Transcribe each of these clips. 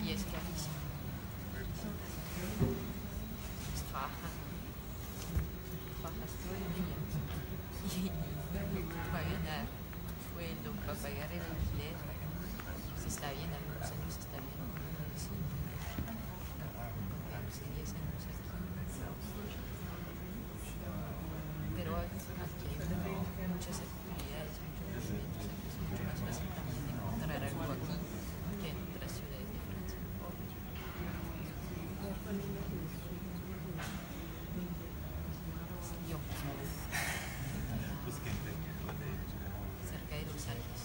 y es clarísimo. Trabajas todo el día y para ganar sueldo, para pagar el alquiler, se está bien, algunos años se está bien, sí. Hace 10 años aquí. Pero aquí hay muchas actividades, muchos movimientos, aquí es mucho más fácil también encontrar algo aquí que en otras ciudades de Francia. Cerca de los Alpes.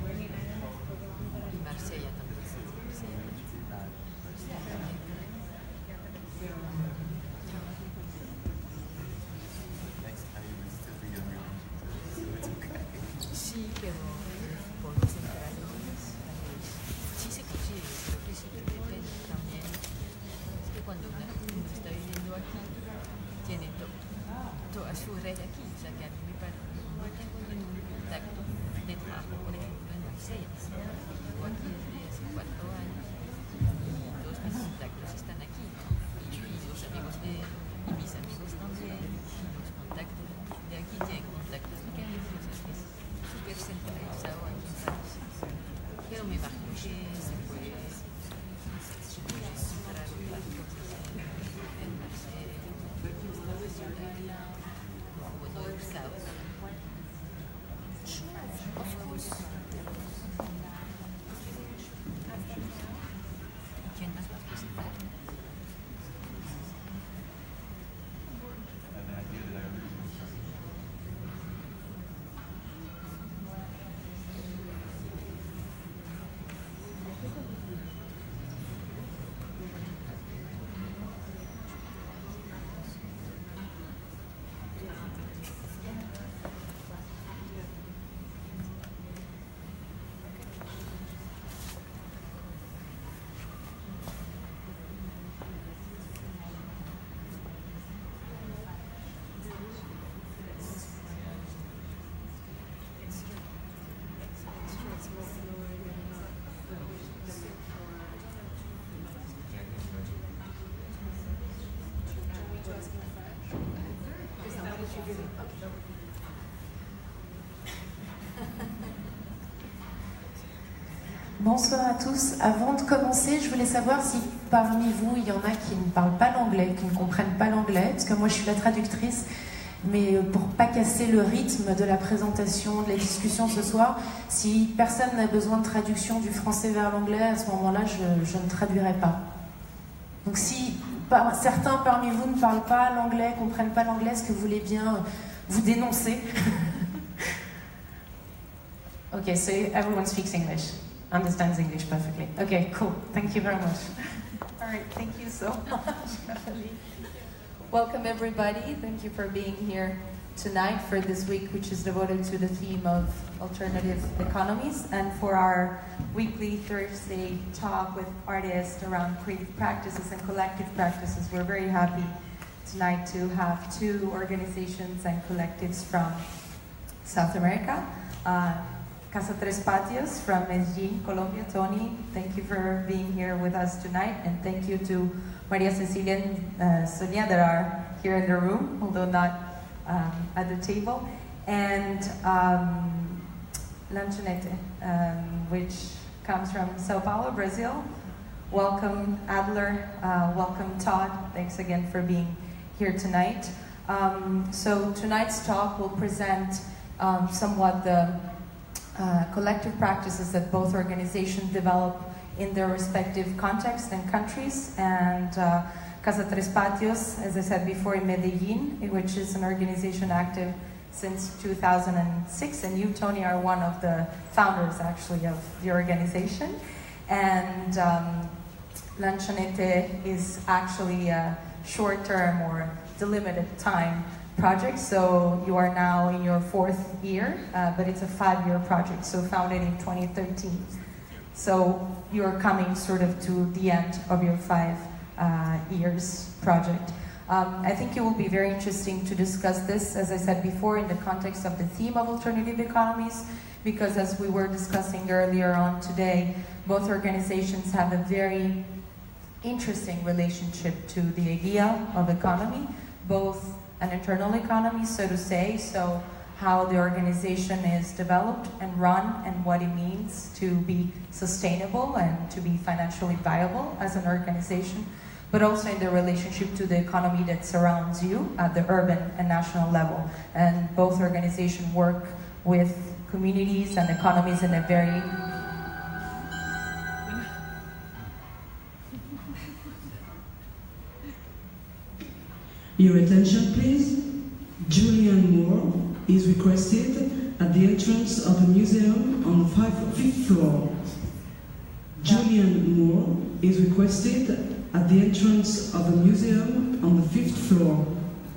Y Marsella también. Sí, pero por los centrales sí se consigue, pero que sí depende también. Es que cuando una está viviendo aquí, tiene toda su red aquí, o sea que a mí me parece, no tengo ningún contacto de trabajo, por ejemplo, en Marsella. Vivo aquí desde hace 4 años y todos mis contactos están aquí. Y los amigos y mis amigos también, y los contactos de aquí tienen contactos de aquí, o sea que es súper centralizado aquí en París. Pero me imagino que se puede encontrar otras cosas en Marsella, como no he buscado. ¿Quién más va a presentar? Bonsoir à tous. Avant de commencer, je voulais savoir si parmi vous, il y en a qui ne parlent pas l'anglais, qui ne comprennent pas l'anglais, parce que moi je suis la traductrice, mais pour ne pas casser le rythme de la présentation, de la discussion ce soir, si personne n'a besoin de traduction du français vers l'anglais, à ce moment-là, je ne traduirai pas. Donc si certains parmi vous ne parlent pas l'anglais, ne comprennent pas l'anglais, est-ce que vous voulez bien vous dénoncer? Okay, so everyone speaks English. Understands English perfectly. Okay, cool. Thank you very much. All right, thank you so much. Welcome everybody. Thank you for being here tonight for this week, which is devoted to the theme of alternative economies, and for our weekly Thursday talk with artists around creative practices and collective practices. We're very happy tonight to have 2 organizations and collectives from South America. Casa Tres Patios from Medellin, Colombia. Tony, thank you for being here with us tonight, and thank you to Maria Cecilia and Sonia that are here in the room, although not at the table, and Lanchonete, which comes from Sao Paulo, Brazil. Welcome, Adler. Welcome, Todd. Thanks again for being here tonight. So tonight's talk will present somewhat the collective practices that both organizations develop in their respective contexts and countries. And Casa Tres Patios, as I said before, in Medellin, which is an organization active since 2006, and you, Tony, are one of the founders, actually, of the organization. And Lanchonete is actually a short-term or delimited time project, so you are now in your 4th year, but it's a 5-year project, so founded in 2013. So you're coming sort of to the end of your 5 years project. I think it will be very interesting to discuss this, as I said before, in the context of the theme of alternative economies, because as we were discussing earlier on today, both organizations have a very interesting relationship to the idea of economy, both an internal economy, so to say, so how the organization is developed and run and what it means to be sustainable and to be financially viable as an organization, but also in the relationship to the economy that surrounds you at the urban and national level. And both organizations work with communities and economies in a very Your attention, please. Julianne Moore is requested at the entrance of the museum on the fifth floor. Julianne Moore is requested at the entrance of the museum on the 5th floor.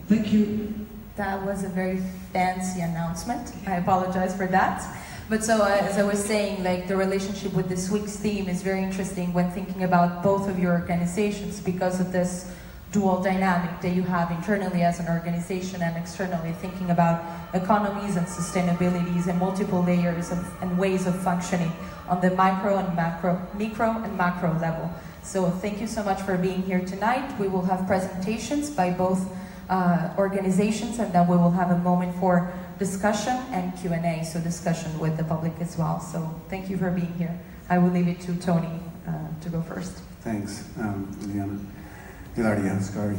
Thank you. That was a very fancy announcement. I apologize for that. But so, as I was saying, like the relationship with this week's theme is very interesting when thinking about both of your organizations because of this dual dynamic that you have internally as an organization and externally, thinking about economies and sustainabilities and multiple layers and ways of functioning on the micro and macro level. So thank you so much for being here tonight. We will have presentations by both organizations, and then we will have a moment for discussion and Q&A, so discussion with the public as well. So thank you for being here. I will leave it to Tony to go first. Thanks, Liliana. Hilaria, sorry.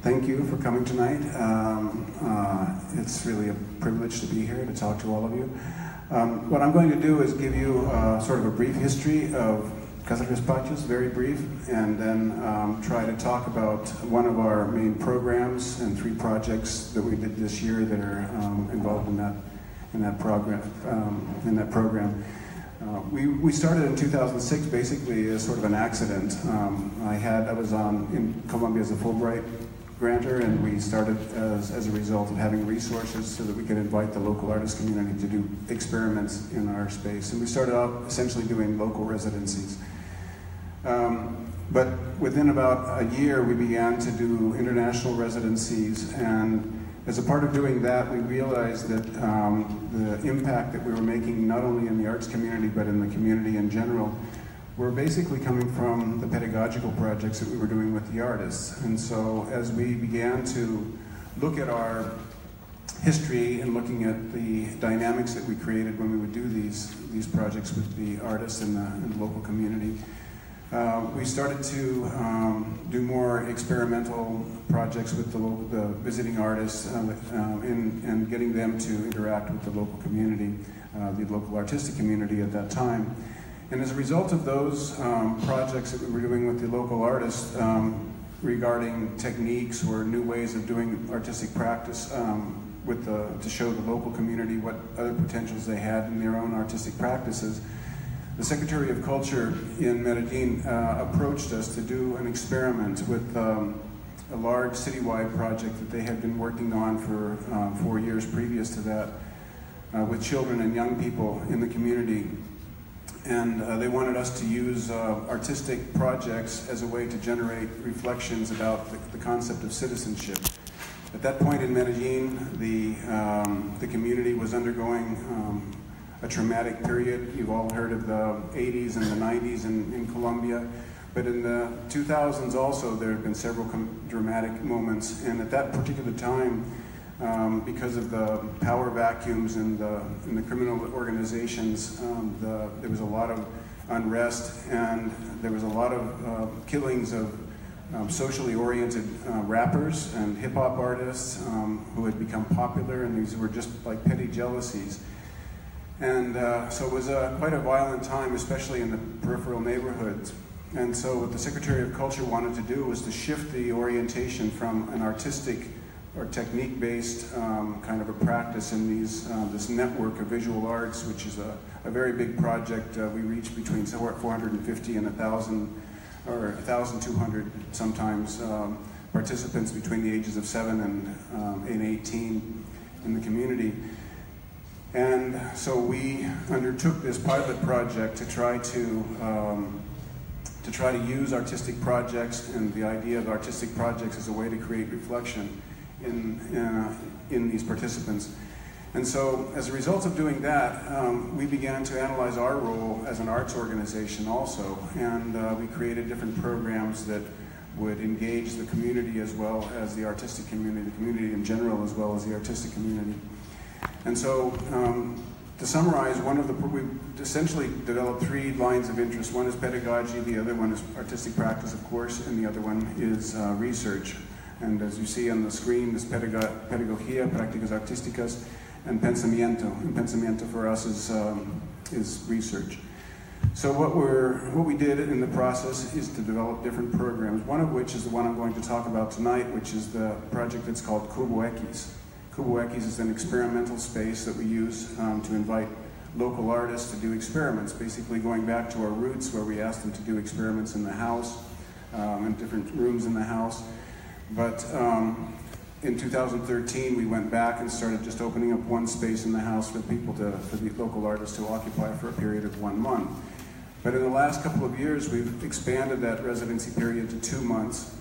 Thank you for coming tonight. It's really a privilege to be here to talk to all of you. What I'm going to do is give you sort of a brief history of Casa Tres Patios, very brief, and then try to talk about one of our main programs and 3 projects that we did this year that are involved in that program. We started in 2006 basically as sort of an accident. I was in Colombia as a Fulbright grantor, and we started as a result of having resources so that we could invite the local artist community to do experiments in our space. And we started out essentially doing local residencies. But within about a year, we began to do international residencies, and as a part of doing that, we realized that the impact that we were making, not only in the arts community, but in the community in general, were basically coming from the pedagogical projects that we were doing with the artists. And so as we began to look at our history and looking at the dynamics that we created when we would do these projects with the artists in the local community, we started to do more experimental projects with the visiting artists and getting them to interact with the local community, the local artistic community at that time. And as a result of those projects that we were doing with the local artists regarding techniques or new ways of doing artistic practice to show the local community what other potentials they had in their own artistic practices, the Secretary of Culture in Medellin approached us to do an experiment with a large citywide project that they had been working on for 4 years previous to that with children and young people in the community. And they wanted us to use artistic projects as a way to generate reflections about the concept of citizenship. At that point in Medellin, the community was undergoing a traumatic period. You've all heard of the 80s and the 90s in Colombia. But in the 2000s also, there have been several dramatic moments. And at that particular time, because of the power vacuums in the criminal organizations, there was a lot of unrest, and there was a lot of killings of socially oriented rappers and hip-hop artists who had become popular, and these were just like petty jealousies. And so it was quite a violent time, especially in the peripheral neighborhoods. And so what the Secretary of Culture wanted to do was to shift the orientation from an artistic or technique-based kind of a practice in this network of visual arts, which is a very big project. We reach between 450 and 1,000 or 1,200 sometimes participants between the ages of 7 and 18 in the community. And so we undertook this pilot project to try to use artistic projects and the idea of artistic projects as a way to create reflection in these participants. And so as a result of doing that, we began to analyze our role as an arts organization also, and we created different programs that would engage the community as well as the artistic community, the community in general as well as the artistic community. And so to summarize, we've essentially developed 3 lines of interest. One is pedagogy, the other one is artistic practice, of course, and the other one is research. And as you see on the screen, this pedagogía, prácticas artísticas, and pensamiento. And pensamiento for us is research. So what we did in the process is to develop different programs, one of which is the one I'm going to talk about tonight, which is the project that's called qu'ils. Qu'ils is an experimental space that we use to invite local artists to do experiments, basically going back to our roots where we asked them to do experiments in the house, in different rooms in the house. But in 2013, we went back and started just opening up one space in the house for the local artists to occupy for a period of 1 month. But in the last couple of years, we've expanded that residency period to 2 months.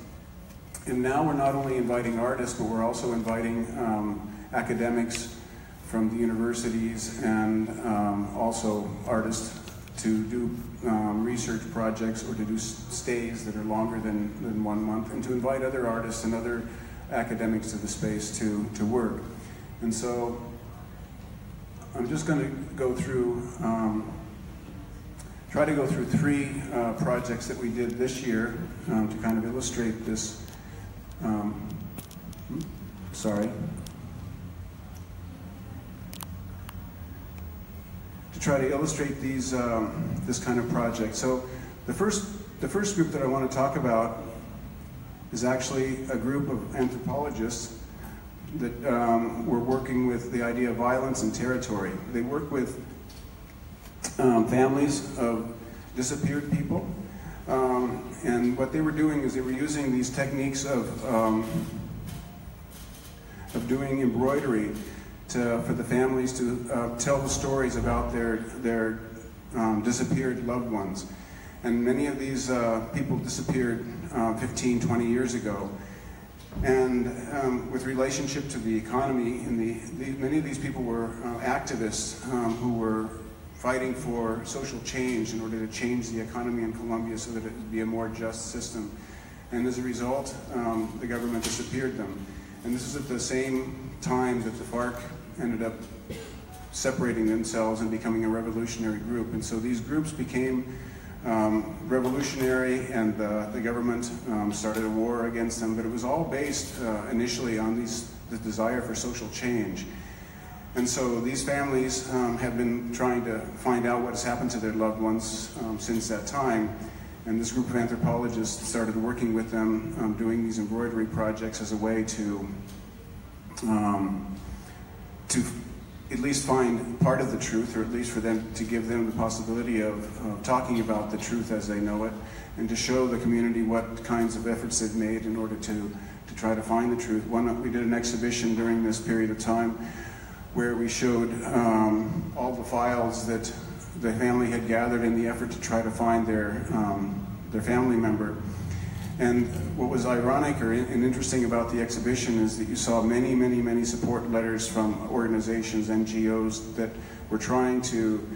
And now we're not only inviting artists, but we're also inviting academics from the universities and also artists to do research projects or to do stays that are longer than 1 month, and to invite other artists and other academics to the space to work. And so I'm just going to go through, try to go through 3 projects that we did this year to kind of illustrate this. To try to illustrate these this kind of project. So the first group that I want to talk about is actually a group of anthropologists that were working with the idea of violence and territory. They work with families of disappeared people, and what they were doing is they were using these techniques of doing embroidery for the families to tell the stories about their disappeared loved ones. And many of these people disappeared 15, 20 years ago. And with relationship to the economy, many of these people were activists who were fighting for social change in order to change the economy in Colombia so that it would be a more just system. And as a result, the government disappeared them. And this is at the same time that the FARC ended up separating themselves and becoming a revolutionary group. And so these groups became revolutionary, and the government started a war against them. But it was all based initially on the desire for social change. And so these families have been trying to find out what has happened to their loved ones since that time. And this group of anthropologists started working with them, doing these embroidery projects as a way to at least find part of the truth, or at least for them to give them the possibility of talking about the truth as they know it, and to show the community what kinds of efforts they've made in order to try to find the truth. We did an exhibition during this period of time where we showed all the files that the family had gathered in the effort to try to find their family member. And what was ironic and interesting about the exhibition is that you saw many, many, many support letters from organizations, NGOs, that were trying to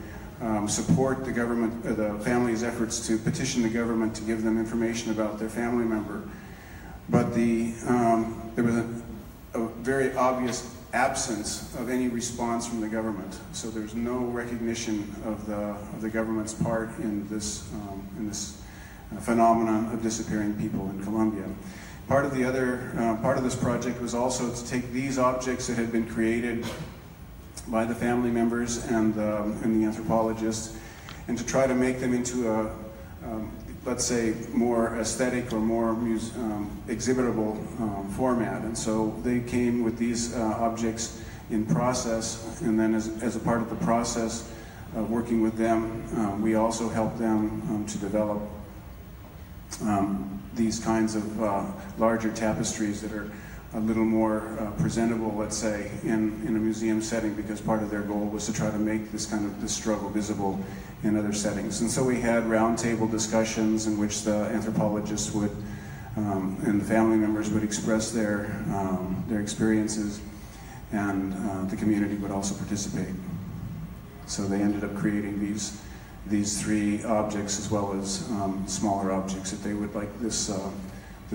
support the government, the family's efforts to petition the government to give them information about their family member. But there was a very obvious absence of any response from the government. So there's no recognition of the government's part in this phenomenon of disappearing people in Colombia. Part of this project was also to take these objects that had been created by the family members and the anthropologists, and to try to make them into a let's say more aesthetic or more exhibitable format. And so they came with these objects in process, and then as a part of the process of working with them, we also helped them to develop these kinds of larger tapestries that are a little more presentable, let's say, in a museum setting, because part of their goal was to try to make this struggle visible in other settings. And so we had roundtable discussions in which the anthropologists would and the family members would express their experiences. and the community would also participate. So they ended up creating these three objects, as well as smaller objects that they would, like this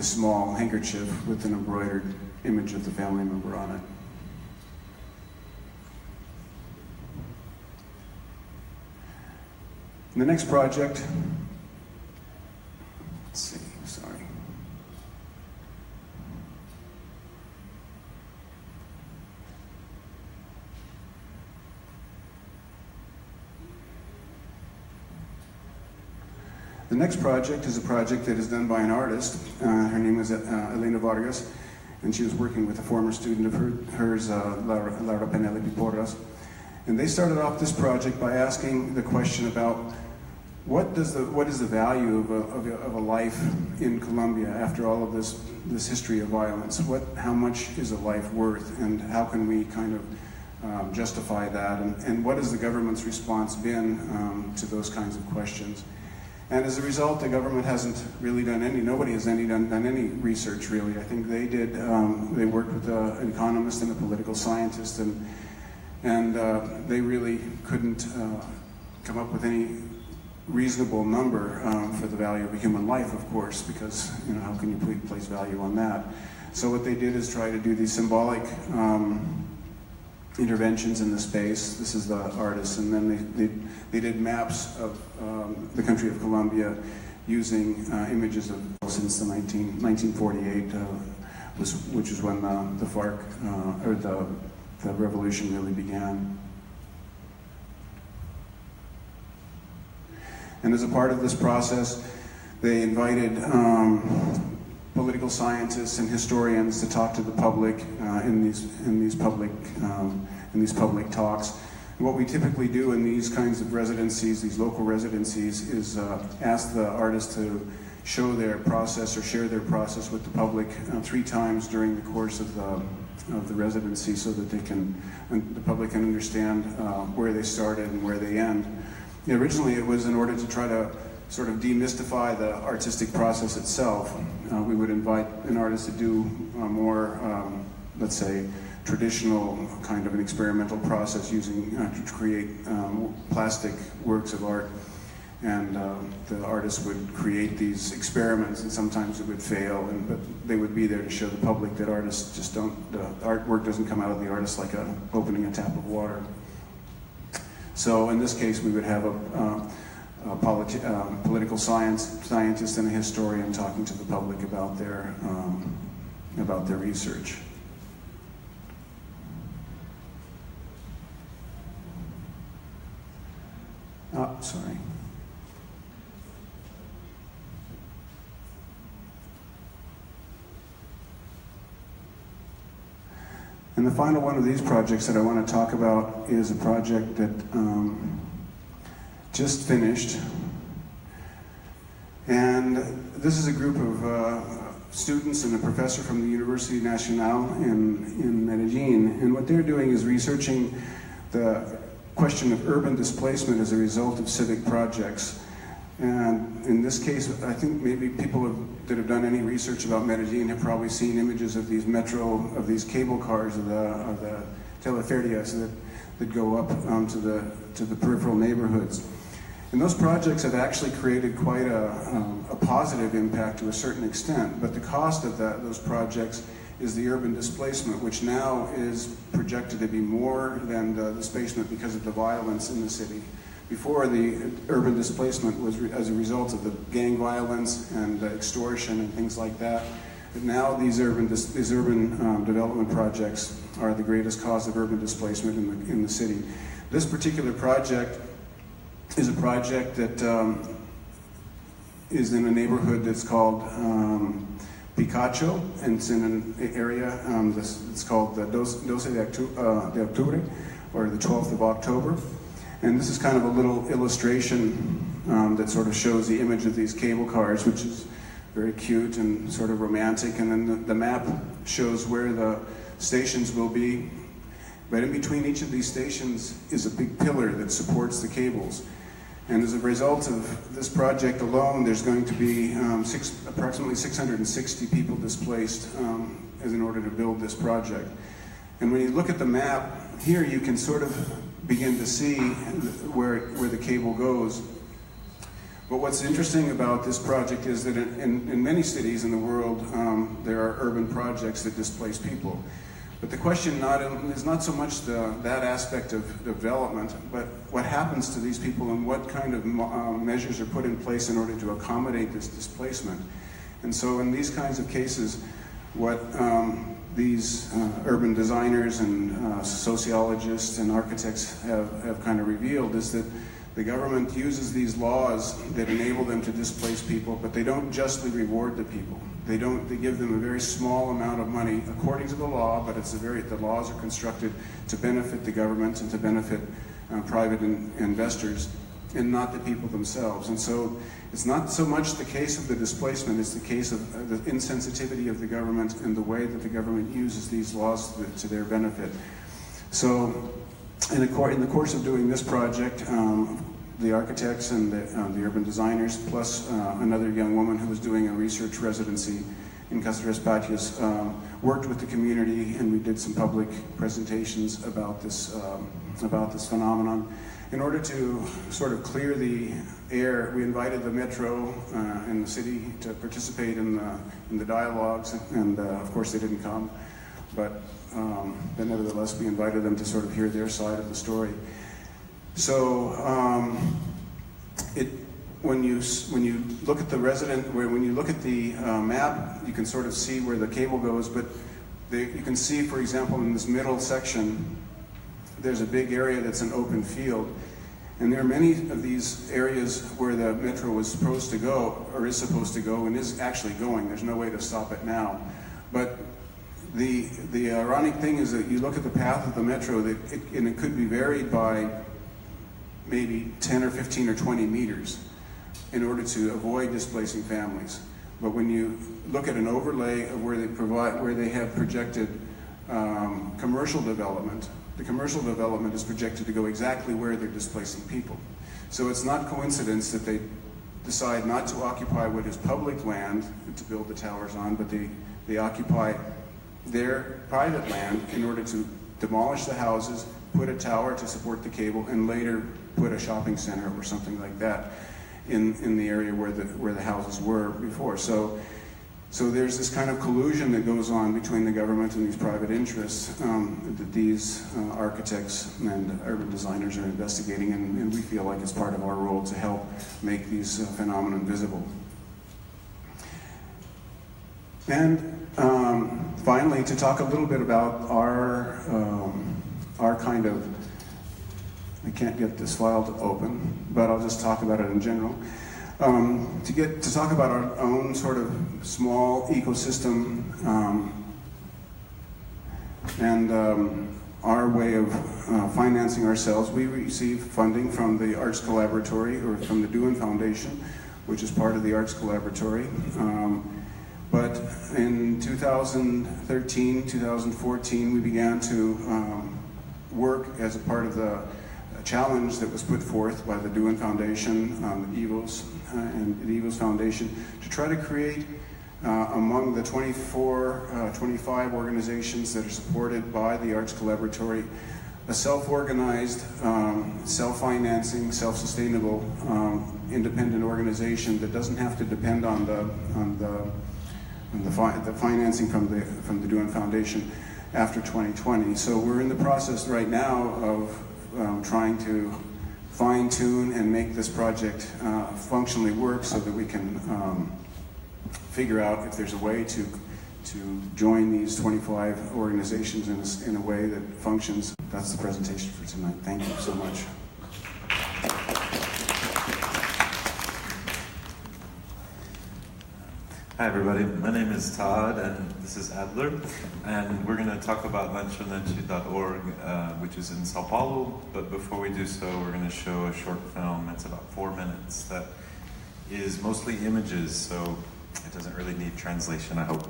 small handkerchief with an embroidered image of the family member on it. And the next project, let's see, sorry. The next project is a project that is done by an artist. Her name is Elena Vargas, and she was working with a former student of hers, Laura Penelope Porras. And they started off this project by asking the question about what is the value of a life in Colombia after all of this history of violence? How much is a life worth, and how can we kind of justify that? And what has the government's response been to those kinds of questions? And as a result, the government hasn't really done nobody has done any research, really. I think they did, they worked with an economist and a political scientist, and they really couldn't come up with any reasonable number for the value of a human life, of course, because, how can you place value on that? So what they did is try to do these symbolic interventions in the space. This is the artist, and then they did maps of the country of Colombia using images of since the 1948, which is when the FARC or the revolution really began. And as a part of this process, they invited political scientists and historians to talk to the public in these public talks. And what we typically do in these kinds of residencies, these local residencies, is ask the artists to show their process or share their process with the public 3 times during the course of the residency, so that the public can understand where they started and where they end. Originally, it was in order to try to sort of demystify the artistic process itself. We would invite an artist to do a more, let's say, traditional kind of an experimental process using to create plastic works of art, and the artist would create these experiments, and sometimes it would fail, but they would be there to show the public that artists just don't, the artwork doesn't come out of the artist like opening a tap of water. So in this case, we would have a political scientist and a historian talking to the public about their research. Sorry. And the final one of these projects that I want to talk about is a project that just finished. And this is a group of students and a professor from the University Nacional in Medellin. And what they're doing is researching the question of urban displacement as a result of civic projects. And in this case, I think maybe people that have done any research about Medellin have probably seen images of these these cable cars, of the teleferias that go up to the peripheral neighborhoods. And those projects have actually created quite a positive impact to a certain extent, but the cost of those projects is the urban displacement, which now is projected to be more than the displacement because of the violence in the city. Before, the urban displacement was as a result of the gang violence and extortion and things like that. But now these urban development projects are the greatest cause of urban displacement in the city. This particular project is a project that is in a neighborhood that's called Picacho, and it's in an area it's called the Dos de Octubre, or the 12th of October. And this is kind of a little illustration that sort of shows the image of these cable cars, which is very cute and sort of romantic. And then the map shows where the stations will be. But in between each of these stations is a big pillar that supports the cables. And as a result of this project alone, there's going to be approximately 660 people displaced in order to build this project. And when you look at the map, here you can sort of begin to see where the cable goes. But what's interesting about this project is that in many cities in the world, there are urban projects that displace people. But the question is not so much that aspect of development, but what happens to these people and what kind of measures are put in place in order to accommodate this displacement. And so in these kinds of cases, what these urban designers and sociologists and architects have kind of revealed is that the government uses these laws that enable them to displace people, but they don't justly reward the people. They give them a very small amount of money according to the law, but the laws are constructed to benefit the government and to benefit private investors and not the people themselves. And so it's not so much the case of the displacement, it's the case of the insensitivity of the government and the way that the government uses these laws to their benefit. So in the course of doing this project, the architects and the urban designers, plus another young woman who was doing a research residency in Casa Tres Patios, worked with the community, and we did some public presentations about this phenomenon. In order to sort of clear the air, we invited the metro and the city to participate in the dialogues, and of course they didn't come, but nevertheless we invited them to sort of hear their side of the story. So when you look at when you look at the map, you can sort of see where the cable goes, but you can see, for example, in this middle section, there's a big area that's an open field. And there are many of these areas where the metro was supposed to go, or is supposed to go, and is actually going. There's no way to stop it now. But the ironic thing is that you look at the path of the metro, and it could be varied by maybe 10 or 15 or 20 meters in order to avoid displacing families. But when you look at an overlay of where they have projected commercial development, the commercial development is projected to go exactly where they're displacing people. So it's not coincidence that they decide not to occupy what is public land to build the towers on, but they occupy their private land in order to demolish the houses, put a tower to support the cable, and later put a shopping center or something like that in the area where the houses were before. So there's this kind of collusion that goes on between the government and these private interests that these architects and urban designers are investigating, and we feel like it's part of our role to help make these phenomena visible. And finally, to talk a little bit about our kind of, I can't get this file to open, but I'll just talk about it in general. To talk about our own sort of small ecosystem and our way of financing ourselves, we receive funding from the Arts Collaboratory, or from the Deux Foundation, which is part of the Arts Collaboratory. But in 2013, 2014, we began to work as a part of the challenge that was put forth by the Deux Foundation, the EVOS Foundation, to try to create among the 25 organizations that are supported by the Arts Collaboratory, a self-organized, self-financing, self-sustainable, independent organization that doesn't have to depend on the financing from the Deux Foundation after 2020. So we're in the process right now of trying to fine-tune and make this project functionally work so that we can figure out if there's a way to join these 25 organizations in a way that functions. That's the presentation for tonight. Thank you so much. Hi everybody, my name is Todd and this is Adler, and we're going to talk about alternatifs.org, which is in Sao Paulo, but before we do so we're going to show a short film. It's about 4 minutes that is mostly images, so it doesn't really need translation, I hope.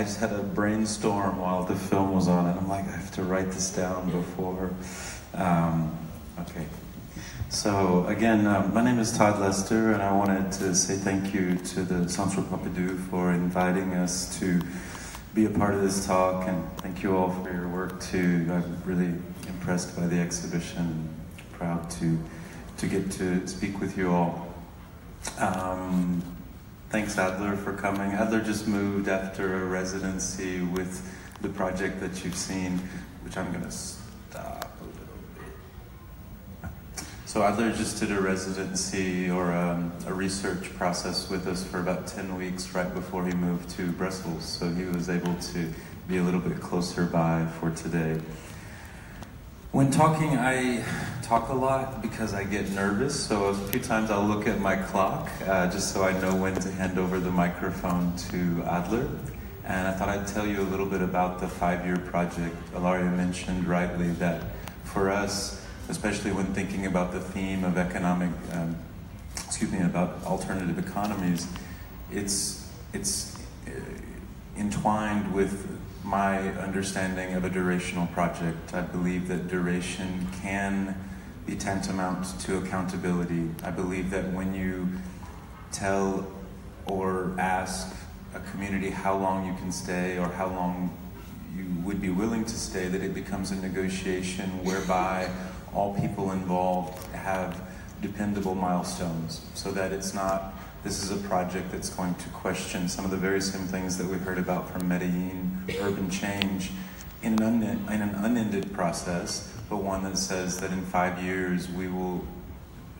I just had a brainstorm while the film was on, and I'm like, I have to write this down before. Okay. So again, my name is Todd Lester, and I wanted to say thank you to the Centre Pompidou for inviting us to be a part of this talk, and thank you all for your work too. I'm really impressed by the exhibition. Proud to get to speak with you all. Thanks, Adler, for coming. Adler just moved after a residency with the project that you've seen, which I'm going to stop a little bit. So Adler just did a residency or a research process with us for about 10 weeks right before he moved to Brussels. So he was able to be a little bit closer by for today. When talking, I talk a lot because I get nervous, so a few times I'll look at my clock just so I know when to hand over the microphone to Adler. And I thought I'd tell you a little bit about the 5-year project. Ilaria mentioned rightly that for us, especially when thinking about the theme of about alternative economies, it's entwined with my understanding of a durational project. I believe that duration can be tantamount to accountability. I believe that when you tell or ask a community how long you can stay or how long you would be willing to stay, that it becomes a negotiation whereby all people involved have dependable milestones, so that it's not, this is a project that's going to question some of the very same things that we heard about from Medellin, urban change, in an unended process, but one that says that in 5 years we will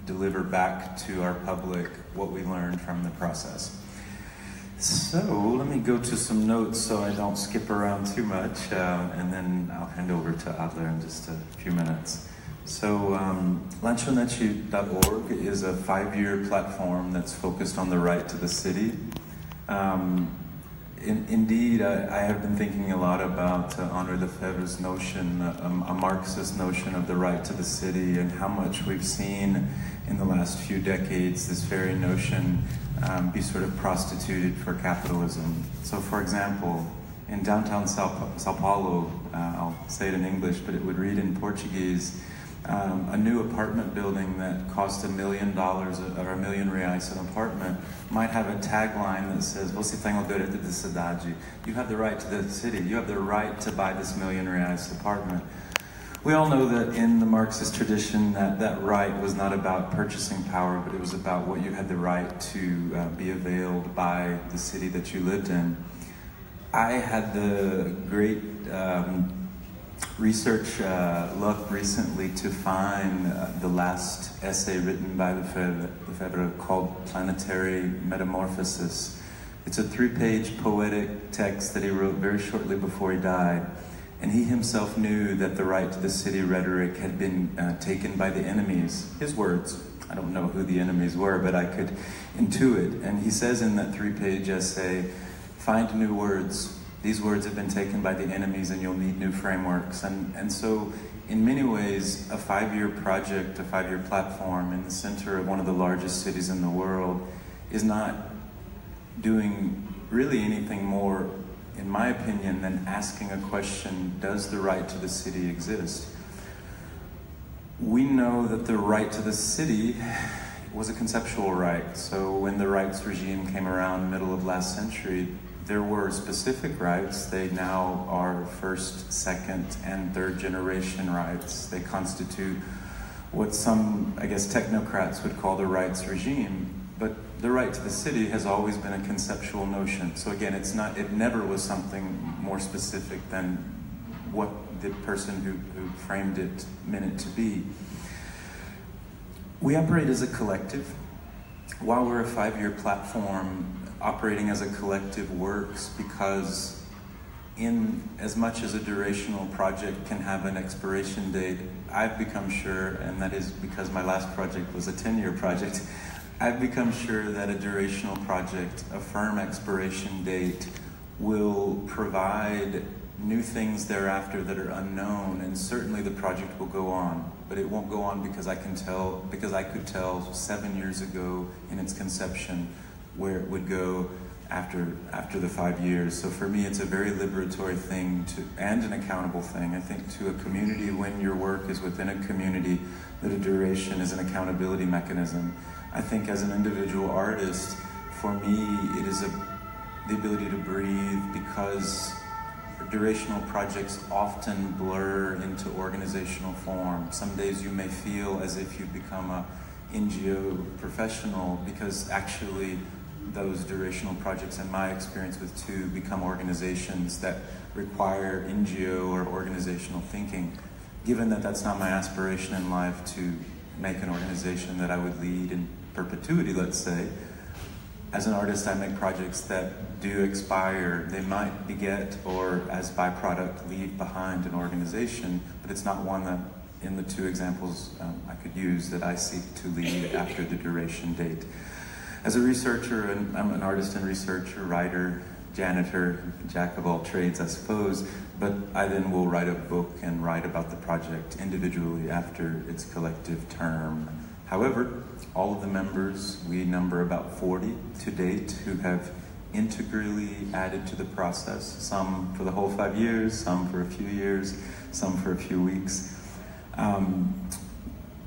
deliver back to our public what we learned from the process. So let me go to some notes so I don't skip around too much, and then I'll hand over to Adler in just a few minutes. So lanchonnetu.org is a 5-year platform that's focused on the right to the city. Indeed, I have been thinking a lot about Henri Lefebvre's notion, a Marxist notion of the right to the city, and how much we've seen in the last few decades this very notion be sort of prostituted for capitalism. So for example, in downtown Sao Paulo, I'll say it in English, but it would read in Portuguese, a new apartment building that cost $1 million or R$1 million an apartment might have a tagline that says, "Você tem o direito de cidade." You have the right to the city. You have the right to buy this R$1 million apartment. We all know that in the Marxist tradition that right was not about purchasing power, but it was about what you had the right to be availed by the city that you lived in. I had the great research luck recently to find the last essay written by Lefebvre called Planetary Metamorphosis. It's a 3-page poetic text that he wrote very shortly before he died. And he himself knew that the right to the city rhetoric had been taken by the enemies, his words, I don't know who the enemies were, but I could intuit. And he says in that 3-page essay, find new words. These words have been taken by the enemies and you'll need new frameworks. And so in many ways, a 5-year project, a 5-year platform in the center of one of the largest cities in the world is not doing really anything more, in my opinion, than asking a question, does the right to the city exist? We know that the right to the city was a conceptual right. So when the rights regime came around middle of last century, there were specific rights. They now are first, second, and third generation rights. They constitute what some, I guess, technocrats would call the rights regime. But the right to the city has always been a conceptual notion. So again, it never was something more specific than what the person who framed it meant it to be. We operate as a collective. While we're a 5-year platform, operating as a collective works because in as much as a durational project can have an expiration date, I've become sure, and that is because my last project was a 10-year project, I've become sure that a durational project, a firm expiration date, will provide new things thereafter that are unknown, and certainly the project will go on. But it won't go on because I could tell 7 years ago in its conception where it would go after the 5 years. So for me, it's a very liberatory thing and an accountable thing. I think to a community, when your work is within a community, that a duration is an accountability mechanism. I think as an individual artist, for me, it is the ability to breathe, because durational projects often blur into organizational form. Some days you may feel as if you've become a NGO professional, because actually those durational projects, in my experience with Two, become organizations that require NGO or organizational thinking. Given that that's not my aspiration in life, to make an organization that I would lead in perpetuity, let's say, as an artist, I make projects that do expire. They might beget or, as byproduct, leave behind an organization, but it's not one that, in the two examples I could use, that I seek to lead after the duration date. As a researcher, and I'm an artist and researcher, writer, janitor, jack of all trades, I suppose, but I then will write a book and write about the project individually after its collective term. However, all of the members, we number about 40 to date, who have integrally added to the process, some for the whole 5 years, some for a few years, some for a few weeks.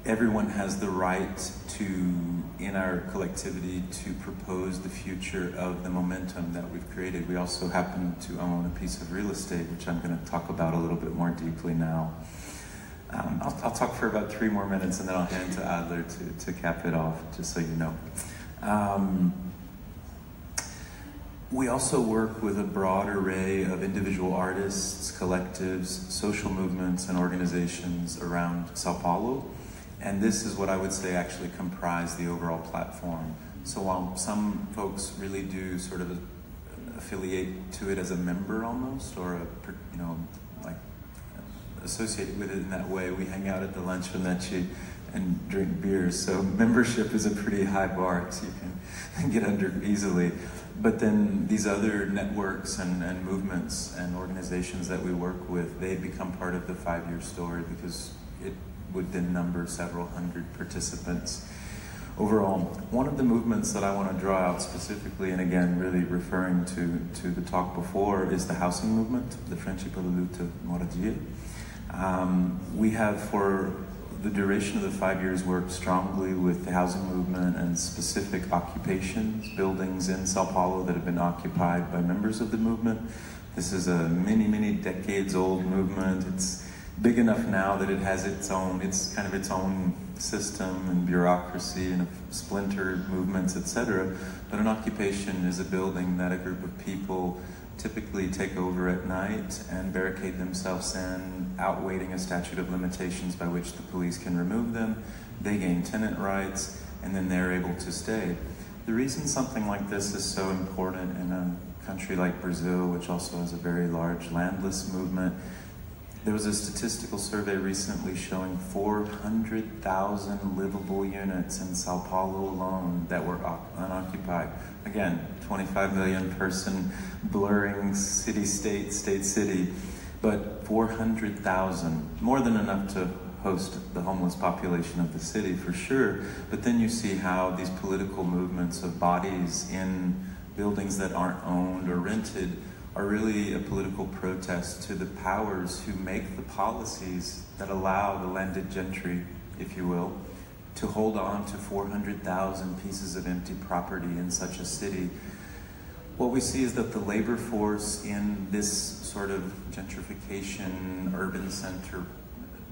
Everyone has the right to, in our collectivity, to propose the future of the momentum that we've created. We also happen to own a piece of real estate, which I'm going to talk about a little bit more deeply now. I'll talk for about 3 more minutes, and then I'll hand to Adler to cap it off, just so you know. We also work with a broad array of individual artists, collectives, social movements, and organizations around Sao Paulo. And this is what I would say actually comprise the overall platform. So while some folks really do sort of affiliate to it as a member almost, or like associated with it in that way, we hang out at the lanchonete and drink beers. So membership is a pretty high bar, so you can get under easily. But then these other networks and movements and organizations that we work with, they become part of the 5-year story, because it would then number several hundred participants overall. One of the movements that I want to draw out specifically, and again really referring to the talk before, is the housing movement, the Frente pela Luta Moradia. We have, for the duration of the 5 years, worked strongly with the housing movement and specific occupations, buildings in Sao Paulo that have been occupied by members of the movement. This is a many decades old movement. It's big enough now that it has its own system and bureaucracy and splintered movements, etc. But an occupation is a building that a group of people typically take over at night and barricade themselves in, outwaiting a statute of limitations by which the police can remove them. They gain tenant rights, and then they're able to stay. The reason something like this is so important in a country like Brazil, which also has a very large landless movement, There was a statistical survey recently showing 400,000 livable units in Sao Paulo alone that were unoccupied. Again, 25 million person blurring city-state, state-city, but 400,000, more than enough to host the homeless population of the city for sure. But then you see how these political movements of bodies in buildings that aren't owned or rented are really a political protest to the powers who make the policies that allow the landed gentry, if you will, to hold on to 400,000 pieces of empty property in such a city. What we see is that the labor force in this sort of gentrification, urban center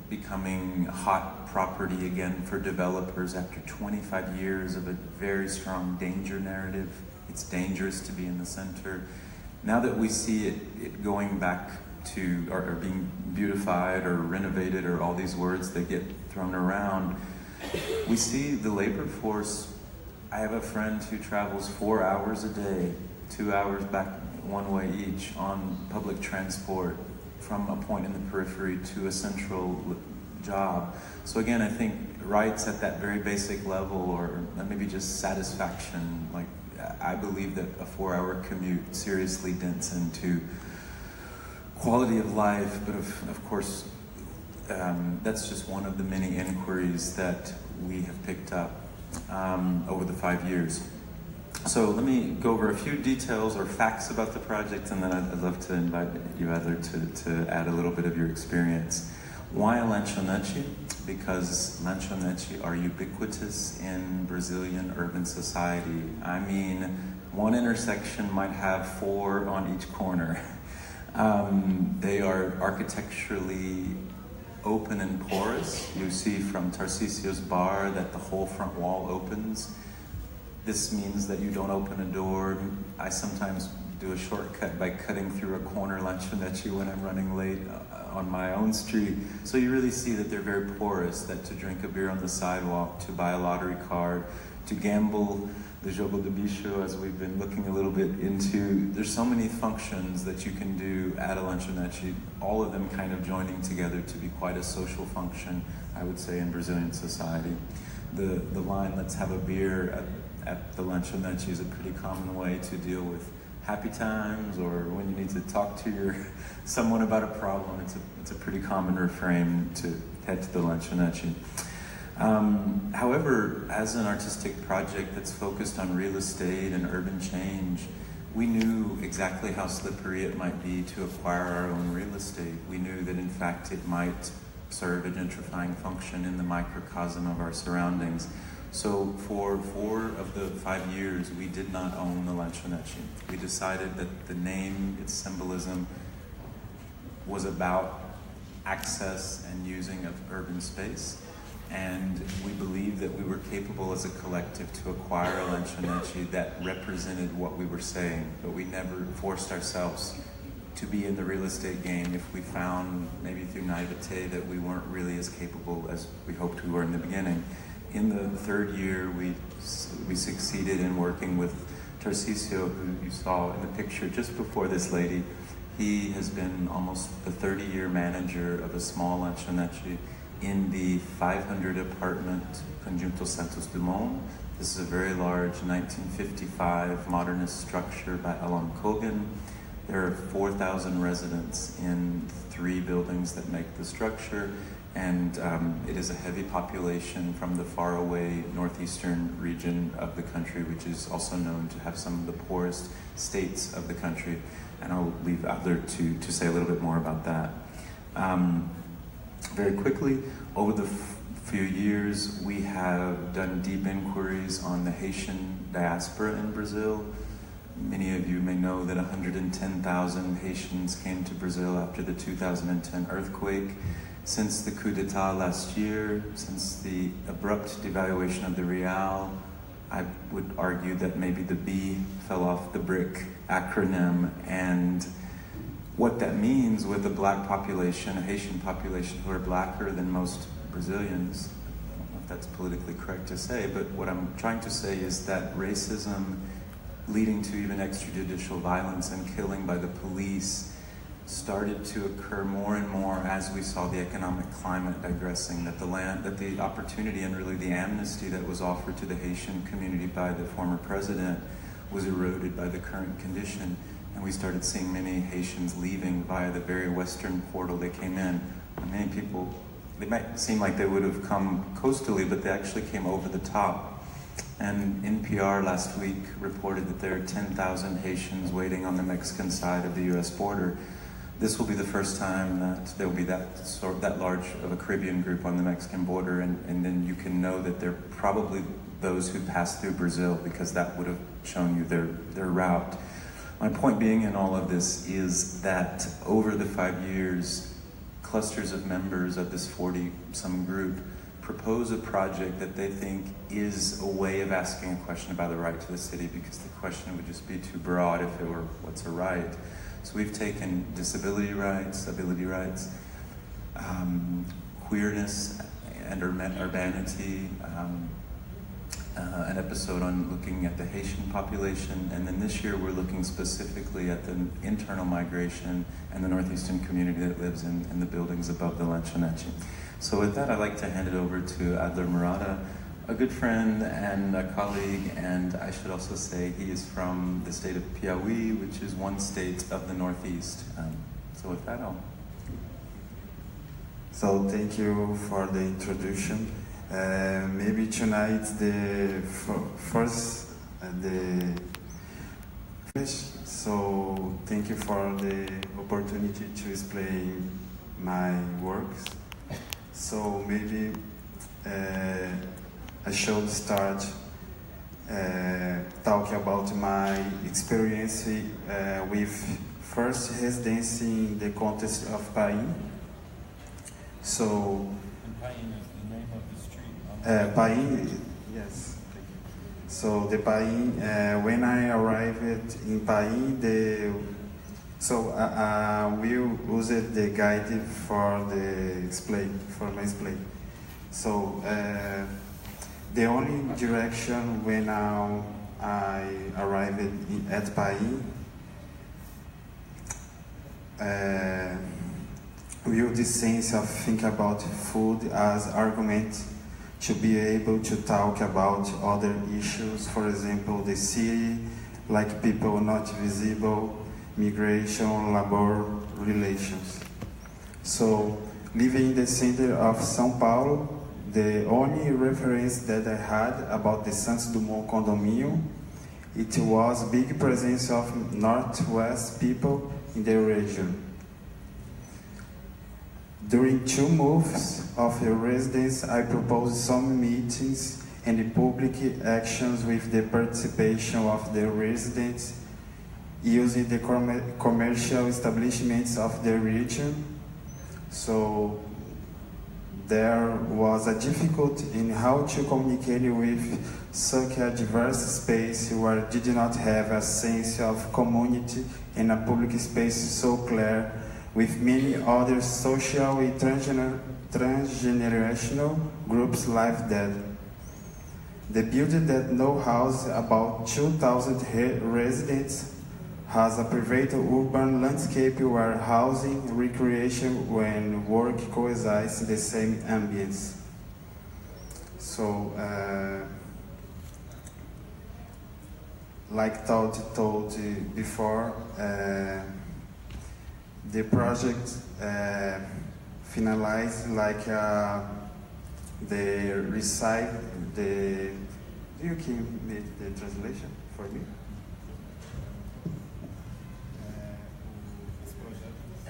becoming hot property again for developers after 25 years of a very strong danger narrative. It's dangerous to be in the center. Now that we see it going back to, or being beautified or renovated, or all these words that get thrown around, we see the labor force. I have a friend who travels 4 hours a day, 2 hours back one way each on public transport from a point in the periphery to a central job. So again, I think rights at that very basic level, or maybe just satisfaction, like I believe that a 4-hour commute seriously dents into quality of life, but of course, that's just one of the many inquiries that we have picked up over the 5 years. So let me go over a few details or facts about the project, and then I'd love to invite you, Adler, to add a little bit of your experience. Why a lanchonete? Because lanchonete are ubiquitous in Brazilian urban society. I mean, one intersection might have 4 on each corner. They are architecturally open and porous. You see from Tarcísio's bar that the whole front wall opens. This means that you don't open a door. I sometimes do a shortcut by cutting through a corner lanchonete when I'm running late on my own street. So you really see that they're very porous, that to drink a beer on the sidewalk, to buy a lottery card, to gamble, the jogo do bicho, as we've been looking a little bit into. There's so many functions that you can do at a lanchonete, all of them kind of joining together to be quite a social function, I would say, in Brazilian society. The line, let's have a beer at the lanchonete, is a pretty common way to deal with happy times, or when you need to talk to someone about a problem. It's a pretty common refrain to head to the lanchonete. However, as an artistic project that's focused on real estate and urban change, we knew exactly how slippery it might be to acquire our own real estate. We knew that in fact it might serve a gentrifying function in the microcosm of our surroundings. So for 4 of the 5 years, we did not own the lanchonete. We decided that the name, its symbolism, was about access and using of urban space. And we believed that we were capable as a collective to acquire a lanchonete that represented what we were saying, but we never forced ourselves to be in the real estate game if we found, maybe through naivete, that we weren't really as capable as we hoped we were in the beginning. In the 3rd year, we succeeded in working with Tarcísio, who you saw in the picture just before this lady. He has been almost the 30-year manager of a small lanchonete in the 500 apartment Conjunto Santos Dumont. This is a very large 1955 modernist structure by Alan Kogan. There are 4,000 residents in 3 buildings that make the structure. And it is a heavy population from the faraway northeastern region of the country, which is also known to have some of the poorest states of the country. And I'll leave Adler to say a little bit more about that. Very quickly, over the few years, we have done deep inquiries on the Haitian diaspora in Brazil. Many of you may know that 110,000 Haitians came to Brazil after the 2010 earthquake. Since the coup d'etat last year, since the abrupt devaluation of the real, I would argue that maybe the B fell off the brick acronym, and what that means with a black population, a Haitian population who are blacker than most Brazilians. I don't know if that's politically correct to say, but what I'm trying to say is that racism leading to even extrajudicial violence and killing by the police started to occur more and more as we saw the economic climate digressing, that the opportunity and really the amnesty that was offered to the Haitian community by the former president was eroded by the current condition. And we started seeing many Haitians leaving via the very western portal they came in. Many people, they might seem like they would have come coastally, but they actually came over the top. And NPR last week reported that there are 10,000 Haitians waiting on the Mexican side of the US border. This will be the first time that there will be that large of a Caribbean group on the Mexican border, and then you can know that they're probably those who passed through Brazil, because that would have shown you their route. My point being in all of this is that over the 5 years, clusters of members of this 40-some group propose a project that they think is a way of asking a question about the right to the city, because the question would just be too broad if it were what's a right. So we've taken disability rights, ability rights, queerness and urbanity, an episode on looking at the Haitian population, and then this year we're looking specifically at the internal migration and the northeastern community that lives in the buildings above the lanchonete. So with that, I'd like to hand it over to Adler Murata, a good friend and a colleague, and I should also say he is from the state of Piauí, which is one state of the Northeast. So with that, So thank you for the introduction. Maybe tonight the first so thank you for the opportunity to explain my works. So maybe I should start talking about my experience with first residency in the context of Paris. So Paris is the name of the street. Paris, yes. So the Paris, when I arrived in Paris, we used the guide for my explain. So the only direction when I arrived at Paris, with the sense of think about food as argument to be able to talk about other issues, for example, the city, like people not visible, migration, labor relations. So living in the center of São Paulo, the only reference that I had about the Santos Dumont condominium, it was big presence of Northwest people in the region. During 2 months of the residence, I proposed some meetings and public actions with the participation of the residents using the commercial establishments of the region. So there was a difficulty in how to communicate with such a diverse space where did not have a sense of community and a public space so clear, with many other social and transgenerational groups live dead. The building that now houses about 2,000 residents has a private urban landscape where housing, recreation, and work coexist in the same ambience. So, like told before, the project finalized like the recite the. You can make the translation for me.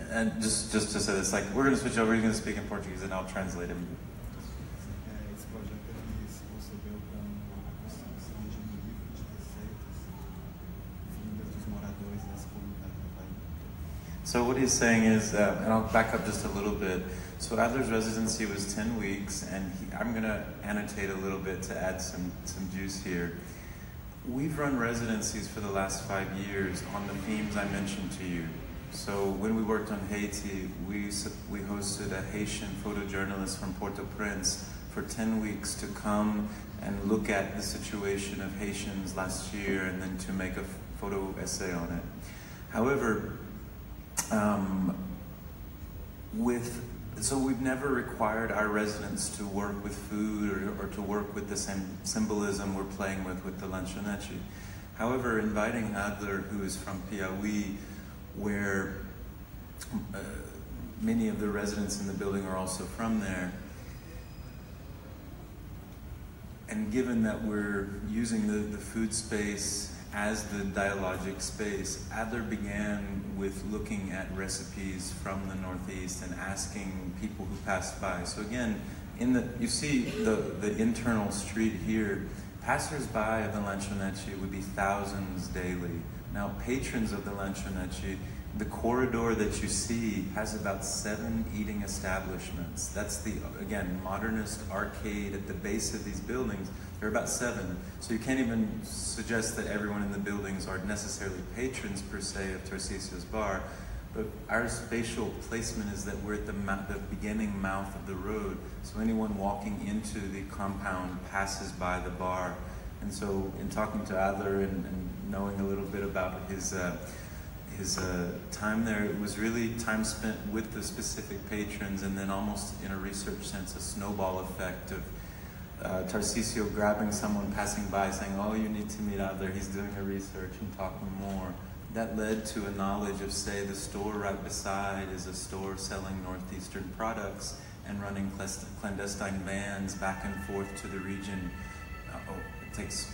And just to say this, like we're going to switch over. You're going to speak in Portuguese, and I'll translate him. So what he's saying is, and I'll back up just a little bit. So Adler's residency was 10 weeks, and I'm going to annotate a little bit to add some juice here. We've run residencies for the last 5 years on the themes I mentioned to you. So when we worked on Haiti, we hosted a Haitian photojournalist from Port-au-Prince for 10 weeks to come and look at the situation of Haitians last year and then to make a photo essay on it. However, So we've never required our residents to work with food or to work with the same symbolism we're playing with the lanchonete. However, inviting Adler, who is from Piauí, where many of the residents in the building are also from there, and given that we're using the food space as the dialogic space, Adler began with looking at recipes from the Northeast and asking people who passed by. So again, you see the internal street here. Passers-by of the lanchonete would be thousands daily. Now, patrons of the lanchonete, the corridor that you see has about 7 eating establishments. That's the, again, modernist arcade at the base of these buildings. There are about 7. So you can't even suggest that everyone in the buildings are necessarily patrons per se of Tarcísio's bar. But our spatial placement is that we're at the beginning mouth of the road. So anyone walking into the compound passes by the bar. And so in talking to Adler and knowing a little bit about his time there, it was really time spent with the specific patrons, and then almost in a research sense, a snowball effect of Tarcísio grabbing someone passing by saying, oh, you need to meet Adler, he's doing a research, and talking more. That led to a knowledge of, say, the store right beside is a store selling Northeastern products and running clandestine vans back and forth to the region. It takes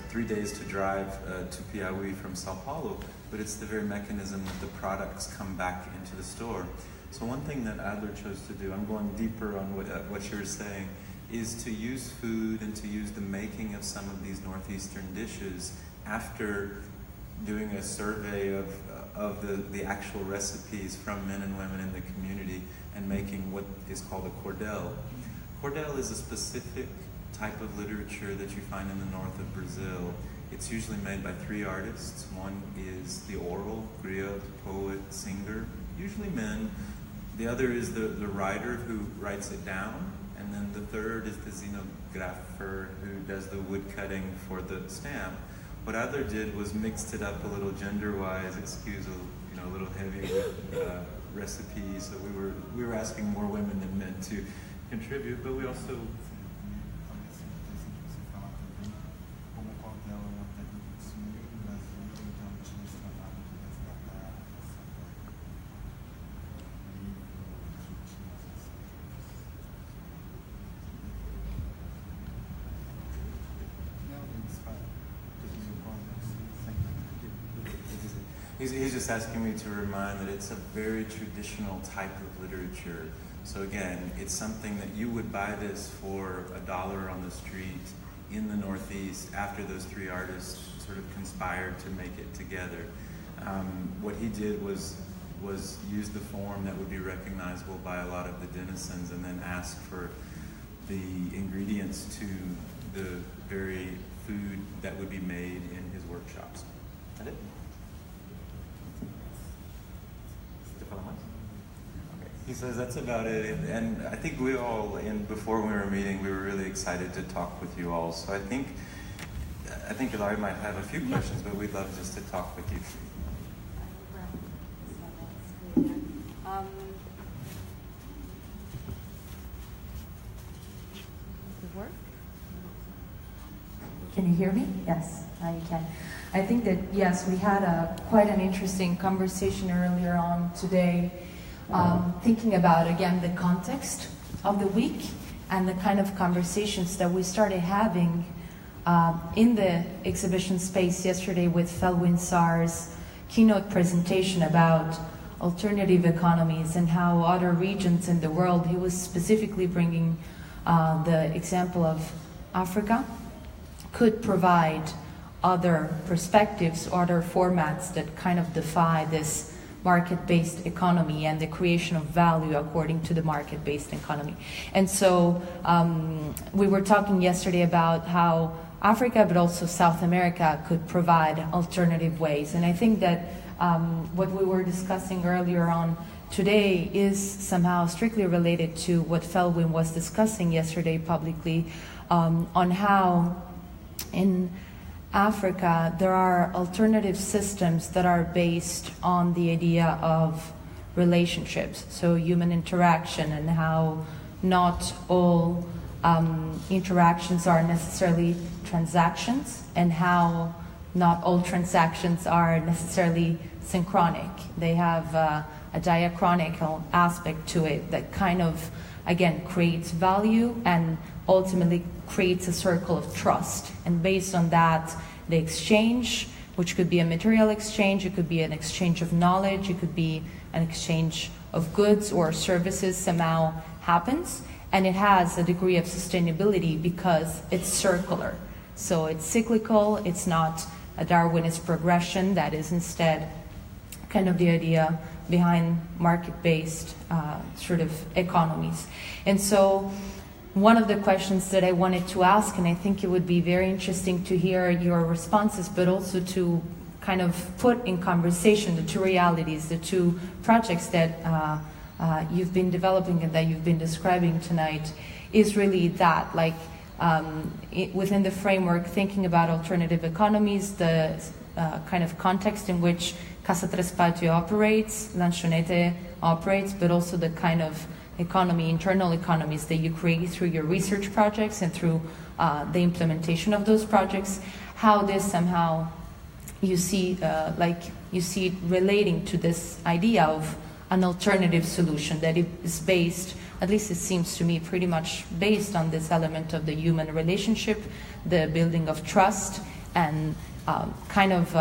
3 days to drive to Piauí from Sao Paulo, but it's the very mechanism that the products come back into the store. So one thing that Adler chose to do, I'm going deeper on what you were saying, is to use food and to use the making of some of these Northeastern dishes after doing a survey of the actual recipes from men and women in the community and making what is called a cordel. Cordel is a specific type of literature that you find in the north of Brazil. It's usually made by 3 artists. One is the oral, griot, poet, singer, usually men. The other is the writer who writes it down. And then the third is the xenographer who does the wood cutting for the stamp. What Adler did was mixed it up a little gender-wise, a little heavy with recipes. So we were asking more women than men to contribute, but we also. He's just asking me to remind that it's a very traditional type of literature. So again, it's something that you would buy this for $1 on the street in the Northeast after those 3 artists sort of conspired to make it together. What he did was use the form that would be recognizable by a lot of the denizens and then ask for the ingredients to the very food that would be made in his workshops. Is that it? Okay. He says that's about it, and I think we all, before we were meeting, we were really excited to talk with you all. So I think Ilari might have a few questions, but we'd love just to talk with you. Work? Can you hear me? Yes, now you can. I think that, yes, we had quite an interesting conversation earlier on today, thinking about, again, the context of the week and the kind of conversations that we started having in the exhibition space yesterday with Felwine Sarr's keynote presentation about alternative economies and how other regions in the world, he was specifically bringing the example of Africa, could provide other perspectives, other formats that kind of defy this market-based economy and the creation of value according to the market-based economy. And so we were talking yesterday about how Africa, but also South America, could provide alternative ways. And I think that what we were discussing earlier on today is somehow strictly related to what Felwine was discussing yesterday publicly on how in Africa there are alternative systems that are based on the idea of relationships, so human interaction, and how not all interactions are necessarily transactions, and how not all transactions are necessarily synchronic. They have a diachronical aspect to it that kind of, again, creates value and ultimately creates a circle of trust. And based on that, the exchange, which could be a material exchange, it could be an exchange of knowledge, it could be an exchange of goods or services, somehow happens. And it has a degree of sustainability because it's circular. So it's cyclical, it's not a Darwinist progression, that is instead kind of the idea behind market-based sort of economies. And so one of the questions that I wanted to ask, and I think it would be very interesting to hear your responses, but also to kind of put in conversation the two realities, the two projects that you've been developing and that you've been describing tonight, is really that, like, within the framework, thinking about alternative economies, the kind of context in which Casa Tres Patios operates, Lanchonete operates, but also the kind of economy, internal economies that you create through your research projects and through the implementation of those projects, how this somehow you see it relating to this idea of an alternative solution that is based, at least it seems to me, pretty much based on this element of the human relationship, the building of trust, and kind of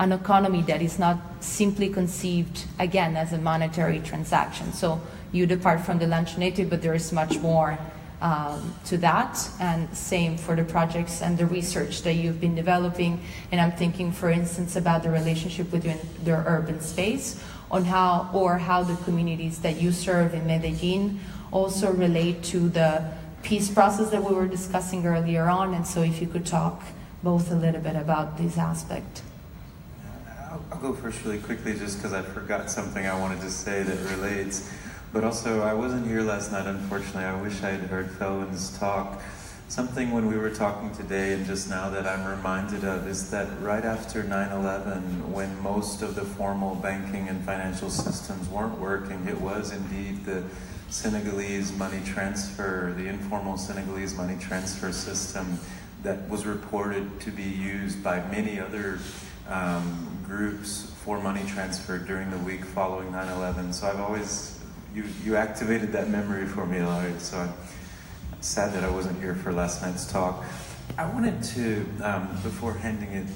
an economy that is not simply conceived, again, as a monetary transaction. So you depart from the Lanchonete, but there is much more to that, and same for the projects and the research that you've been developing. And I'm thinking, for instance, about the relationship within the urban space, on how the communities that you serve in Medellin also relate to the peace process that we were discussing earlier on. And so if you could talk both a little bit about this aspect. I'll go first really quickly, just because I forgot something I wanted to say that relates. But also, I wasn't here last night, unfortunately. I wish I had heard Felwyn's talk. Something when we were talking today and just now that I'm reminded of is that right after 9/11, when most of the formal banking and financial systems weren't working, it was indeed the Senegalese money transfer, the informal Senegalese money transfer system that was reported to be used by many other groups for money transfer during the week following 9/11. So I've always, you activated that memory for me, Larry. So I'm sad that I wasn't here for last night's talk. I wanted to, before handing it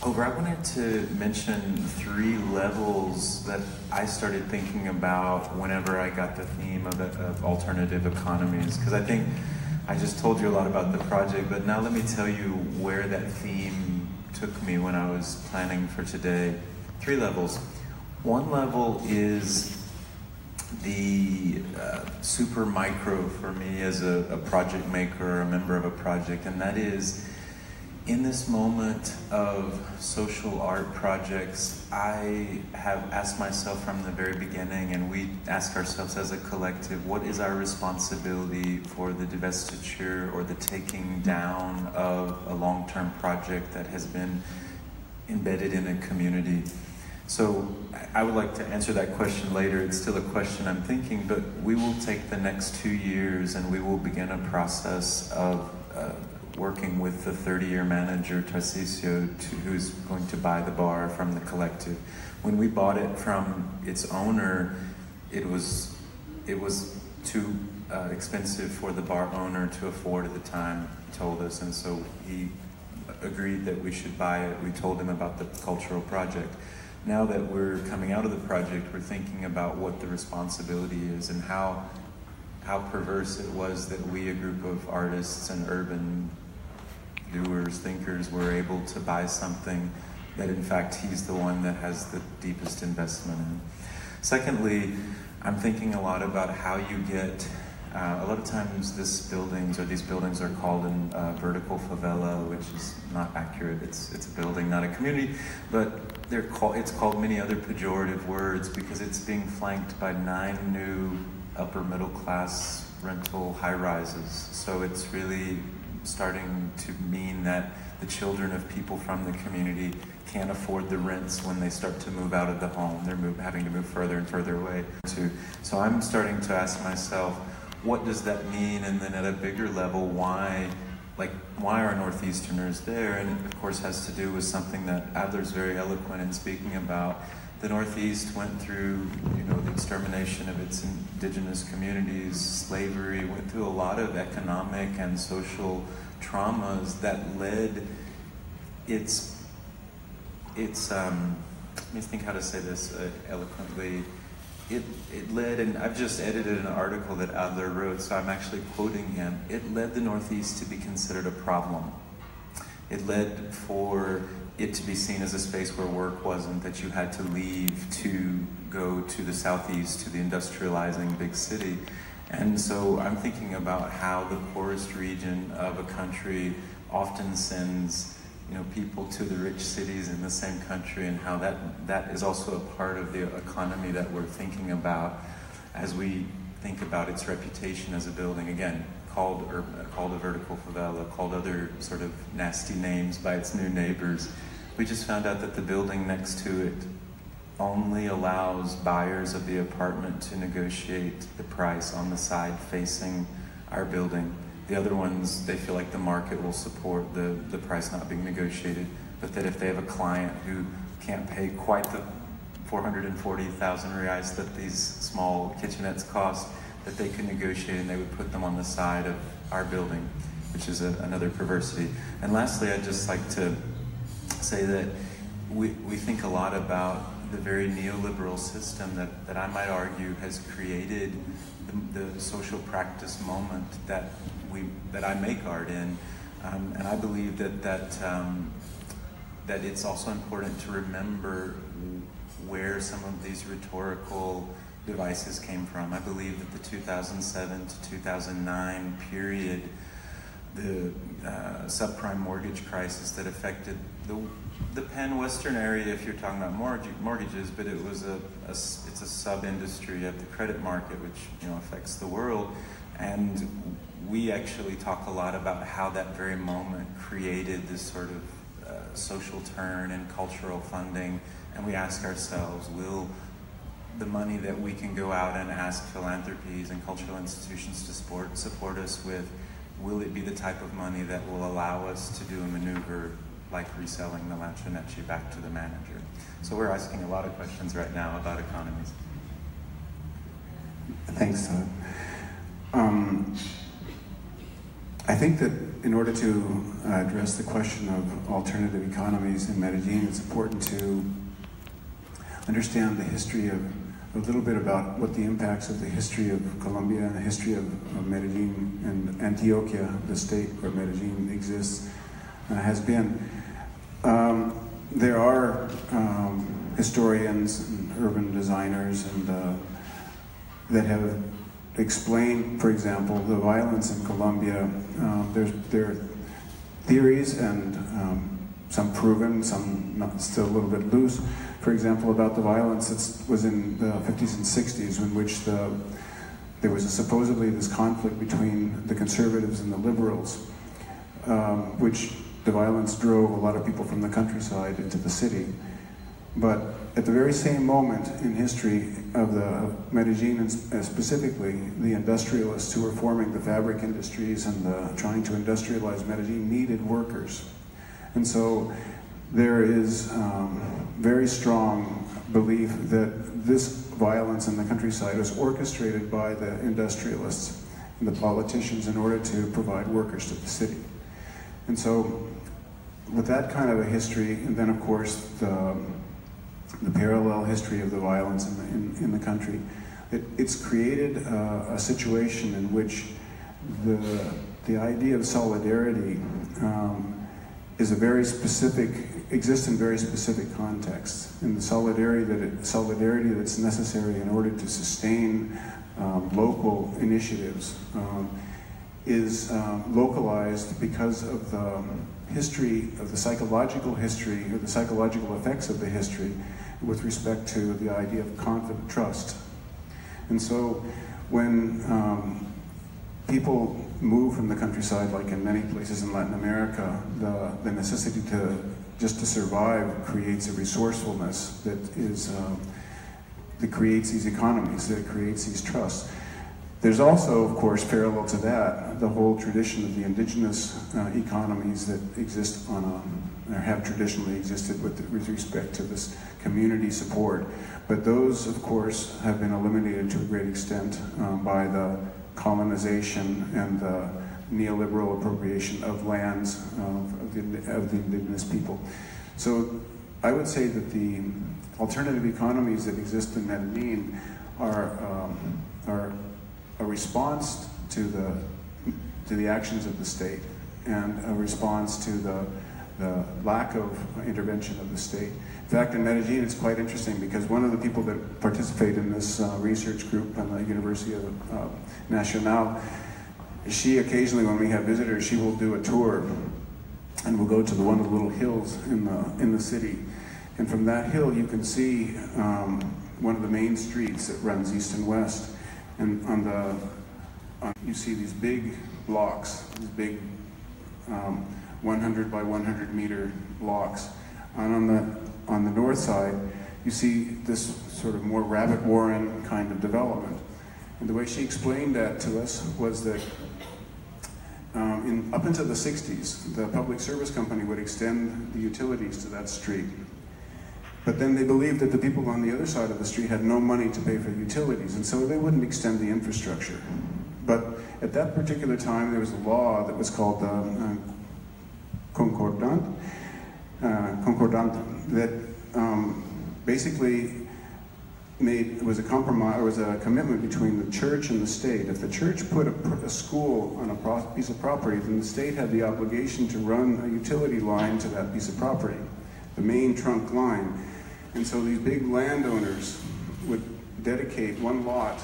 over, I wanted to mention 3 levels that I started thinking about whenever I got the theme of alternative economies. Because I think I just told you a lot about the project, but now let me tell you where that theme took me when I was planning for today. 3 levels. One level is the super micro for me as a project maker or a member of a project, and that is, in this moment of social art projects, I have asked myself from the very beginning, and we ask ourselves as a collective, what is our responsibility for the divestiture or the taking down of a long-term project that has been embedded in a community? So I would like to answer that question later. It's still a question I'm thinking, but we will take the next 2 years and we will begin a process of working with the 30-year manager, Tarcisio, who's going to buy the bar from the collective. When we bought it from its owner, it was too expensive for the bar owner to afford at the time, he told us, and so he agreed that we should buy it. We told him about the cultural project. Now that we're coming out of the project, we're thinking about what the responsibility is and how perverse it was that we, a group of artists and urban doers, thinkers, were able to buy something that in fact he's the one that has the deepest investment in. Secondly, I'm thinking a lot about how you get, a lot of times these buildings are called in vertical favela, which is not accurate. It's a building, not a community, but it's called many other pejorative words because it's being flanked by 9 new upper middle class rental high rises. So it's really starting to mean that the children of people from the community can't afford the rents when they start to move out of the home. They're having to move further and further away. So I'm starting to ask myself, what does that mean? And then at a bigger level, why are Northeasterners there? And it, of course, has to do with something that Adler's very eloquent in speaking about. The Northeast went through, the extermination of its indigenous communities, slavery, went through a lot of economic and social traumas that led let me think how to say this eloquently. It led, and I've just edited an article that Adler wrote, so I'm actually quoting him. It led the Northeast to be considered a problem. It led for it to be seen as a space where work wasn't, that you had to leave to go to the Southeast, to the industrializing big city. And so I'm thinking about how the poorest region of a country often sends people to the rich cities in the same country, and how that is also a part of the economy that we're thinking about as we think about its reputation as a building, again, called a vertical favela, called other sort of nasty names by its new neighbors. We just found out that the building next to it only allows buyers of the apartment to negotiate the price on the side facing our building. The other ones, they feel like the market will support the price not being negotiated, but that if they have a client who can't pay quite the 440,000 reais that these small kitchenettes cost, that they can negotiate and they would put them on the side of our building, which is another perversity. And lastly, I'd just like to say that we think a lot about the very neoliberal system that I might argue has created the social practice moment that I make art in, and I believe that it's also important to remember where some of these rhetorical devices came from. I believe that the 2007 to 2009 period, the subprime mortgage crisis that affected the pan-Western area, if you're talking about mortgages, but it's a sub-industry of the credit market, which affects the world. And we actually talk a lot about how that very moment created this sort of social turn in cultural funding, and we ask ourselves, will the money that we can go out and ask philanthropies and cultural institutions to support us with, will it be the type of money that will allow us to do a maneuver like reselling the lanchonete back to the manager? So we're asking a lot of questions right now about economies. Thanks, Todd. I think that in order to address the question of alternative economies in Medellin, it's important to understand the history of a little bit about what the impacts of the history of Colombia and the history of Medellin and Antioquia, the state where Medellin exists, has been. There are historians and urban designers and that have explained, for example, the violence in Colombia. There are theories and some proven, some not, still a little bit loose. For example, about the violence that was in the 50s and 60s, in which there was supposedly this conflict between the conservatives and the liberals, which the violence drove a lot of people from the countryside into the city. But at the very same moment in history of Medellin, and specifically the industrialists who were forming the fabric industries and trying to industrialize Medellin, needed workers. And so there is very strong belief that this violence in the countryside was orchestrated by the industrialists and the politicians in order to provide workers to the city. And so with that kind of a history, and then of course the parallel history of the violence in the country, it's created a situation in which the idea of solidarity is exists in very specific contexts, and the solidarity that's necessary in order to sustain local initiatives is localized because of the history, of the psychological history, or the psychological effects of the history with respect to the idea of confident trust. And so when people move from the countryside, like in many places in Latin America, the necessity just to survive creates a resourcefulness that creates these economies, that creates these trusts. There's also, of course, parallel to that, the whole tradition of the indigenous economies that exist or have traditionally existed with respect to this community support. But those, of course, have been eliminated to a great extent by the colonization and the neoliberal appropriation of lands of the indigenous people. So I would say that the alternative economies that exist in Medellin are a response to the actions of the state and a response to the lack of intervention of the state. In fact, in Medellin, it's quite interesting because one of the people that participate in this research group on the University of Nacional, she occasionally, when we have visitors, she will do a tour and we'll go to one of the little hills in the city. And from that hill, you can see one of the main streets that runs east and west. And you see these big blocks, these big 100 by 100 meter blocks. And on the north side, you see this sort of more rabbit warren kind of development. And the way she explained that to us was that up until the 60s, the public service company would extend the utilities to that street. But then they believed that the people on the other side of the street had no money to pay for the utilities, and so they wouldn't extend the infrastructure. But at that particular time, there was a law that was called concordant, that basically was a compromise, or was a commitment between the church and the state. If the church put a school on a piece of property, then the state had the obligation to run a utility line to that piece of property, the main trunk line. And so these big landowners would dedicate one lot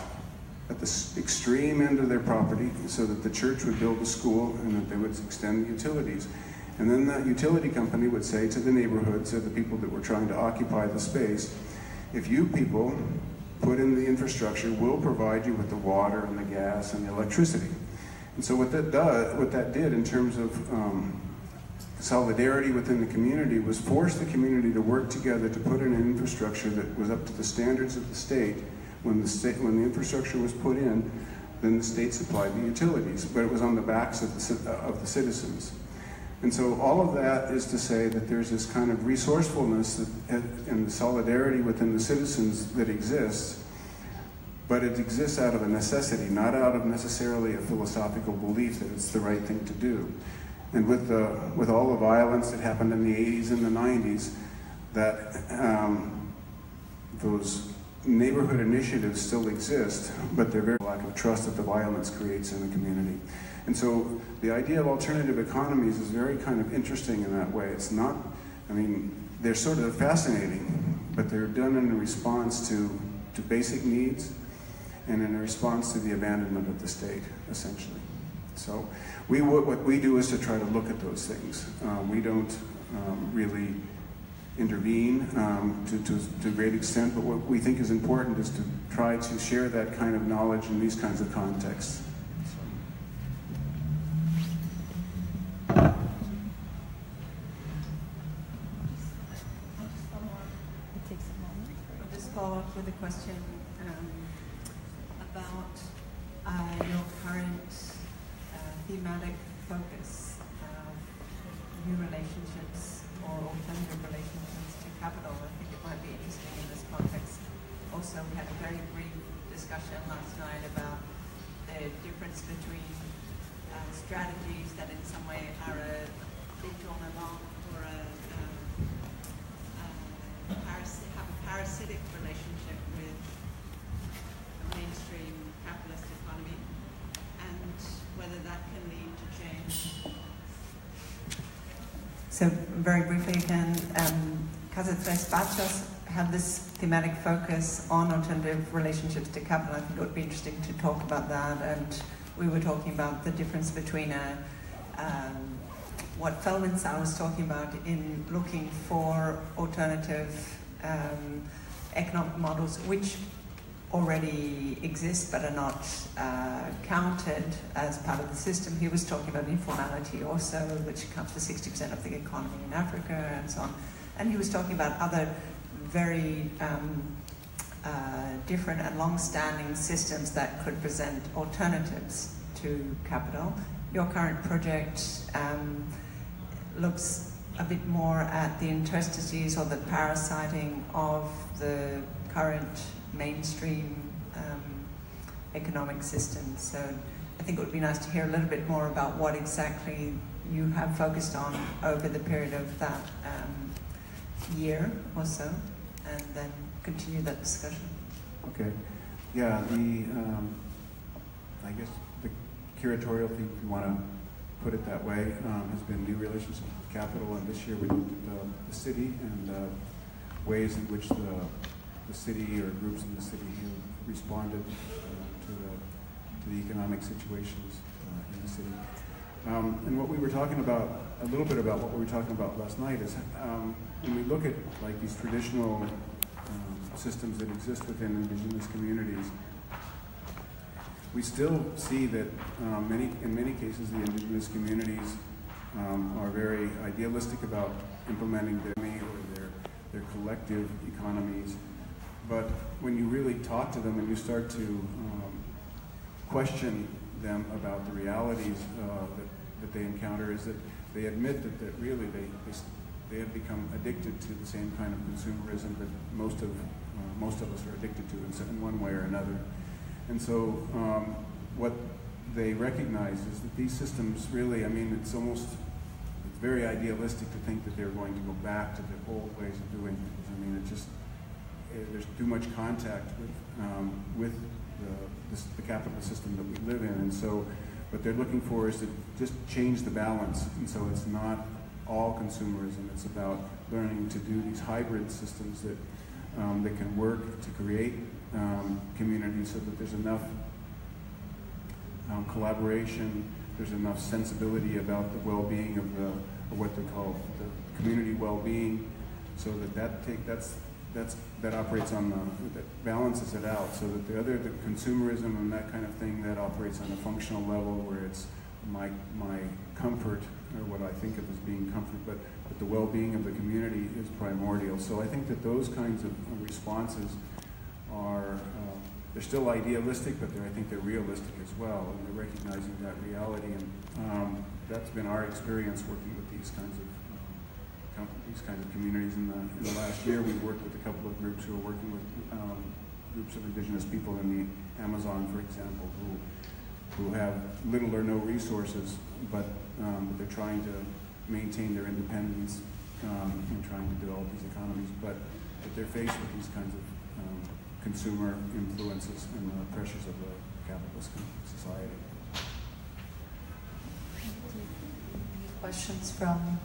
at the extreme end of their property so that the church would build a school and that they would extend the utilities. And then that utility company would say to the neighborhoods, to the people that were trying to occupy the space, if you people put in the infrastructure, we'll provide you with the water and the gas and the electricity. And so what that did in terms of solidarity within the community was force the community to work together to put in an infrastructure that was up to the standards of the state. When the infrastructure was put in, then the state supplied the utilities, but it was on the backs of the citizens. And so all of that is to say that there's this kind of resourcefulness and the solidarity within the citizens that exists, but it exists out of a necessity, not out of necessarily a philosophical belief that it's the right thing to do. And with all the violence that happened in the 80s and the 90s, that those neighborhood initiatives still exist, but they're very lack of trust that the violence creates in the community. And so the idea of alternative economies is very kind of interesting in that way. It's not, I mean, they're sort of fascinating, but they're done in response to basic needs and in response to the abandonment of the state, essentially. So what we do is to try to look at those things. We don't really intervene to a great extent, but what we think is important is to try to share that kind of knowledge in these kinds of contexts. I'll just follow up with a question about your current thematic focus of new relationships or alternative relationships to capital. I think it might be interesting in this context. Also, we had a very brief discussion last night about the difference between strategies that in some way are a détournement or have a parasitic relationship with a mainstream capitalist economy, and whether that can lead to change. So very briefly again, Casa Tres Patios had this thematic focus on alternative relationships to capital. I think it would be interesting to talk about that, and we were talking about the difference between what Feldman-Sau was talking about in looking for alternative economic models, which already exist but are not counted as part of the system. He was talking about informality also, which accounts for 60% of the economy in Africa and so on. And he was talking about other very different and long-standing systems that could present alternatives to capital. Your current project looks a bit more at the interstices or the parasiting of the current mainstream economic system. So I think it would be nice to hear a little bit more about what exactly you have focused on over the period of that year or so, and then continue that discussion. Okay. Yeah, I guess the curatorial thing, if you want to put it that way, has been new relationships with capital, and this year we looked at the city and ways in which the city or groups in the city have responded to the economic situations in the city. And what we were talking about, a little bit about what we were talking about last night, is when we look at like these traditional systems that exist within indigenous communities, we still see that in many cases the indigenous communities are very idealistic about implementing their collective economies. But when you really talk to them and you start to question them about the realities that they encounter, is that they admit that really they have become addicted to the same kind of consumerism that most of us are addicted to in one way or another. And so what they recognize is that these systems really, I mean, it's very idealistic to think that they're going to go back to the old ways of doing things. I mean, there's too much contact with the capitalist system that we live in, and so what they're looking for is to just change the balance. And so it's not all consumerism. It's about learning to do these hybrid systems that can work to create communities so that there's enough collaboration, there's enough sensibility about the well-being of what they call the community well-being, so that operates on that balances it out, so that the consumerism and that kind of thing that operates on a functional level where it's my comfort, or what I think of as being comfort, but the well-being of the community is primordial. So I think that those kinds of responses are they're still idealistic, but I think they're realistic as well, and they're recognizing that reality. And that's been our experience working with these kinds of communities. In the last year, we worked with a couple of groups who are working with groups of indigenous people in the Amazon, for example, who have little or no resources, but they're trying to maintain their independence and trying to develop these economies. But they're faced with these kinds of consumer influences and the pressures of the capitalist society. Questions from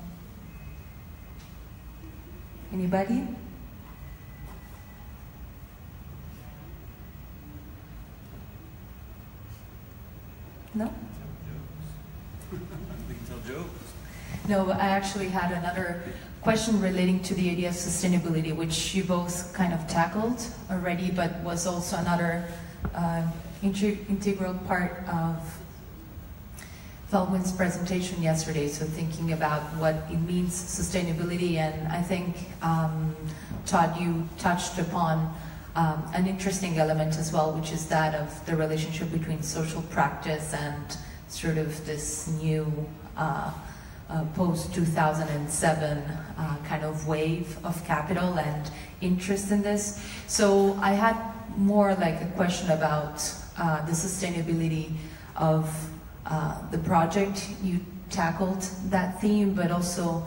anybody? No? We can tell jokes. No, I actually had another question relating to the idea of sustainability, which you both kind of tackled already, but was also another integral part of Baldwin's presentation yesterday. So thinking about what it means, sustainability, and I think, Todd, you touched upon an interesting element as well, which is that of the relationship between social practice and sort of this new post-2007 kind of wave of capital and interest in this. So I had more like a question about the sustainability of the project. You tackled that theme, but also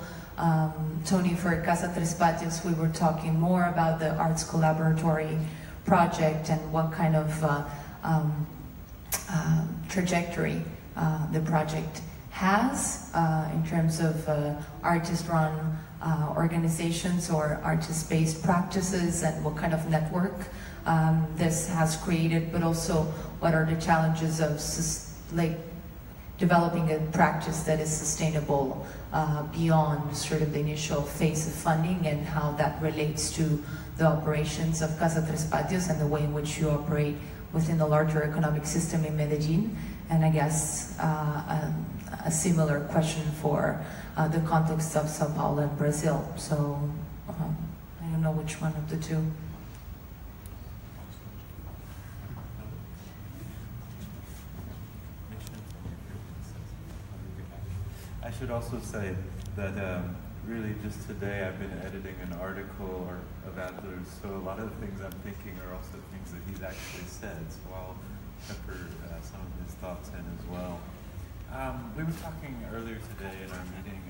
Tony, for Casa Tres Patios, we were talking more about the arts collaboratory project and what kind of trajectory the project has in terms of artist-run organizations or artist-based practices, and what kind of network this has created, but also what are the challenges of developing a practice that is sustainable beyond sort of the initial phase of funding, and how that relates to the operations of Casa Tres Patios and the way in which you operate within the larger economic system in Medellin. And I guess a similar question for the context of Sao Paulo and Brazil. So I don't know which one of the two. I should also say that really just today I've been editing an article of Adler's, so a lot of the things I'm thinking are also things that he's actually said, so I'll pepper some of his thoughts in as well. We were talking earlier today in our meeting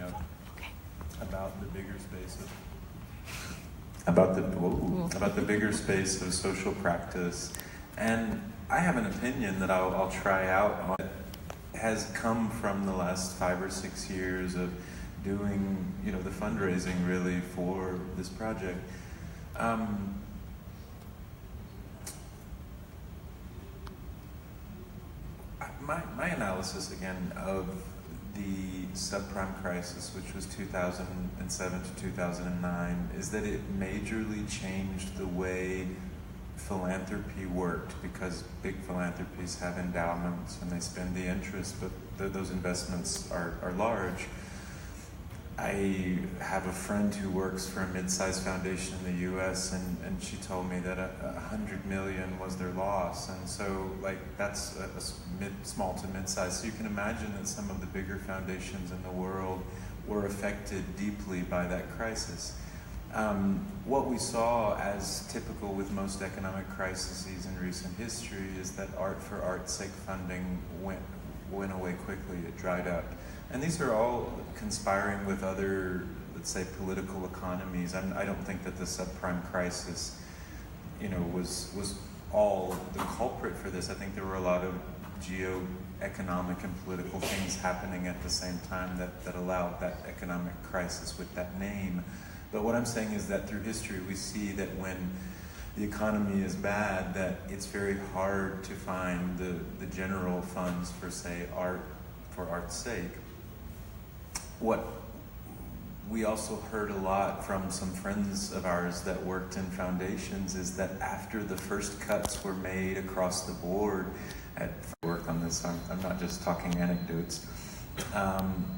about the bigger space of about the bigger space of social practice, and I have an opinion that I'll try out on. Has come from the last 5 or 6 years of doing, the fundraising really for this project. My analysis again of the subprime crisis, which was 2007 to 2009, is that it majorly changed the way philanthropy worked, because big philanthropies have endowments and they spend the interest, but those investments are large. I have a friend who works for a mid-sized foundation in the US, and she told me that 100 million was their loss, and so that's small to mid-sized. So you can imagine that some of the bigger foundations in the world were affected deeply by that crisis. What we saw, as typical with most economic crises in recent history, is that art for art's sake funding went away quickly. It dried up. And these are all conspiring with other, let's say, political economies. I don't think that the subprime crisis, was all the culprit for this. I think there were a lot of geo-economic and political things happening at the same time that allowed that economic crisis with that name. But what I'm saying is that through history, we see that when the economy is bad, that it's very hard to find the general funds for, say, art for art's sake. What we also heard a lot from some friends of ours that worked in foundations is that after the first cuts were made across the board at work on this, I'm not just talking anecdotes,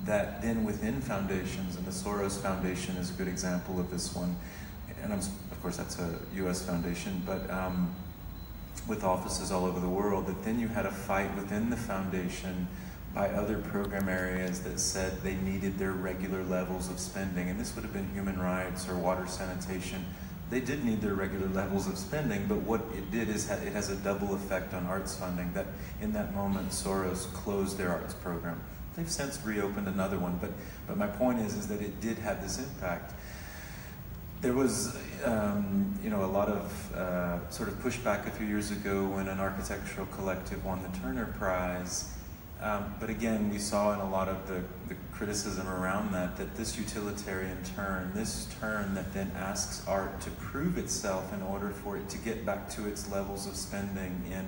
that then within foundations, and the Soros Foundation is a good example of this one, and of course that's a US foundation, but with offices all over the world, that then you had a fight within the foundation by other program areas that said they needed their regular levels of spending, and this would have been human rights or water sanitation. They did need their regular levels of spending, but what it did is it has a double effect on arts funding, that in that moment Soros closed their arts program. They've since reopened another one, but my point is that it did have this impact. There was, a lot of sort of pushback a few years ago when an architectural collective won the Turner Prize. But again, we saw in a lot of the criticism around that this utilitarian turn, this turn that then asks art to prove itself in order for it to get back to its levels of spending in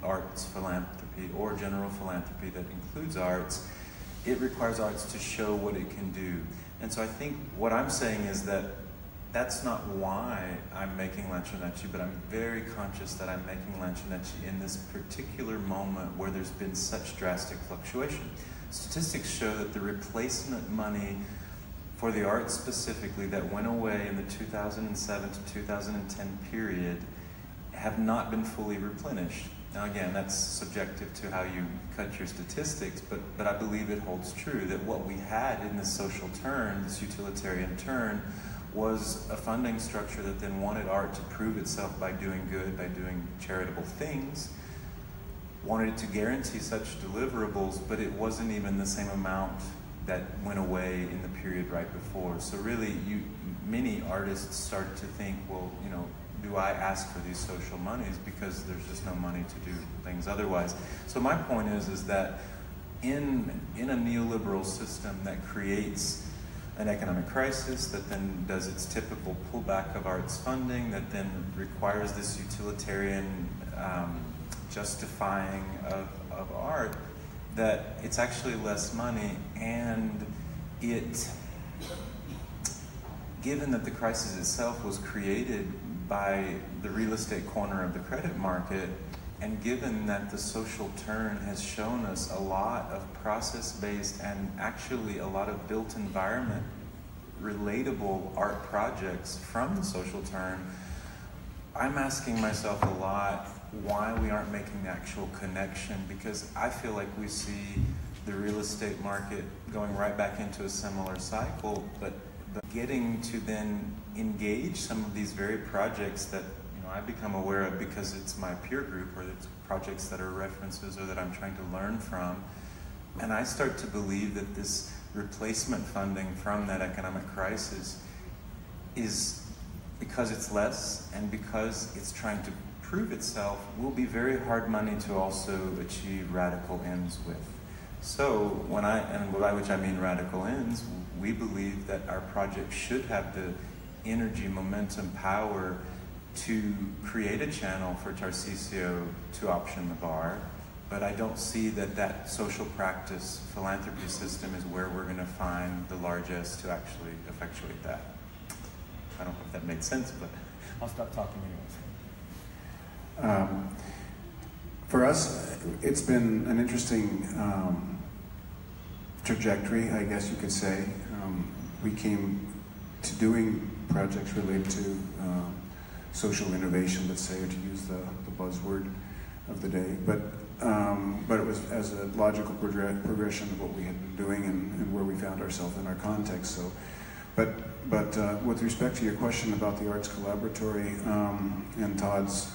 arts philanthropy or general philanthropy that includes arts, it requires arts to show what it can do. And so I think what I'm saying is that that's not why I'm making Lanchonecci, but I'm very conscious that I'm making Lanchonecci in this particular moment where there's been such drastic fluctuation. Statistics show that the replacement money for the arts specifically that went away in the 2007 to 2010 period have not been fully replenished. Now again, that's subjective to how you cut your statistics, but I believe it holds true that what we had in this social turn, this utilitarian turn, was a funding structure that then wanted art to prove itself by doing good, by doing charitable things, wanted it to guarantee such deliverables, but it wasn't even the same amount that went away in the period right before. So really, many artists started to think, well, do I ask for these social monies because there's just no money to do things otherwise? So my point is that in a neoliberal system that creates an economic crisis, that then does its typical pullback of arts funding, that then requires this utilitarian justifying of art, that it's actually less money, and given that the crisis itself was created by the real estate corner of the credit market, and given that the social turn has shown us a lot of process-based and actually a lot of built environment relatable art projects from the social turn, I'm asking myself a lot why we aren't making the actual connection, because I feel like we see the real estate market going right back into a similar cycle, but getting to then engage some of these very projects that I become aware of because it's my peer group, or it's projects that are references or that I'm trying to learn from. And I start to believe that this replacement funding from that economic crisis is, because it's less and because it's trying to prove itself, will be very hard money to also achieve radical ends with. So by which I mean radical ends, we believe that our project should have the energy, momentum, power to create a channel for Tarcisio to option the bar, but I don't see that social practice philanthropy system is where we're going to find the largest to actually effectuate that. I don't know if that made sense, but I'll stop talking anyways. For us, it's been an interesting trajectory, I guess you could say. We came to doing projects related to social innovation, let's say, or to use the buzzword of the day. But it was as a logical progression of what we had been doing and where we found ourselves in our context. So, but with respect to your question about the Arts Collaboratory and Todd's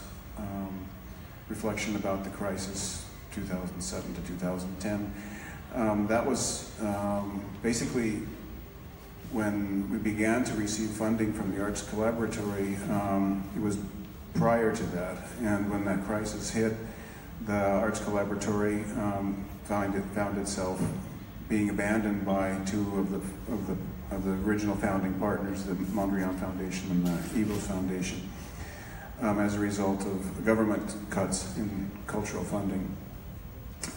reflection about the crisis 2007 to 2010, that was basically when we began to receive funding from the Arts Collaboratory. It was prior to that, and when that crisis hit, the Arts Collaboratory found itself being abandoned by two of the original founding partners, the Mondrian Foundation and the Eagles Foundation, as a result of government cuts in cultural funding.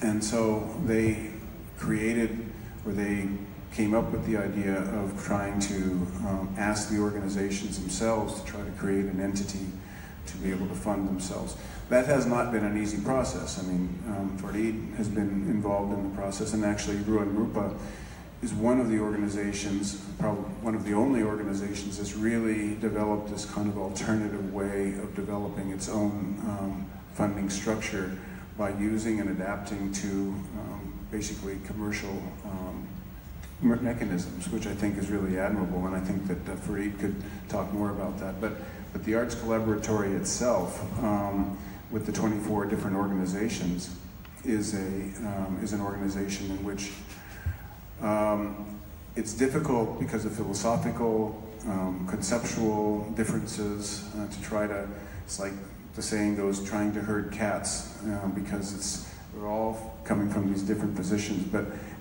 And so they came up with the idea of trying to ask the organizations themselves to try to create an entity to be able to fund themselves. That has not been an easy process. I mean, Farid has been involved in the process, and actually Ruan Rupa is one of the organizations, probably one of the only organizations that's really developed this kind of alternative way of developing its own funding structure by using and adapting to basically commercial mechanisms, which I think is really admirable, and I think that Farid could talk more about that. But the Arts Collaboratory itself, with the 24 different organizations, is an organization in which it's difficult because of philosophical, conceptual differences to try to, it's like the saying goes, trying to herd cats, because we're all coming from these different positions,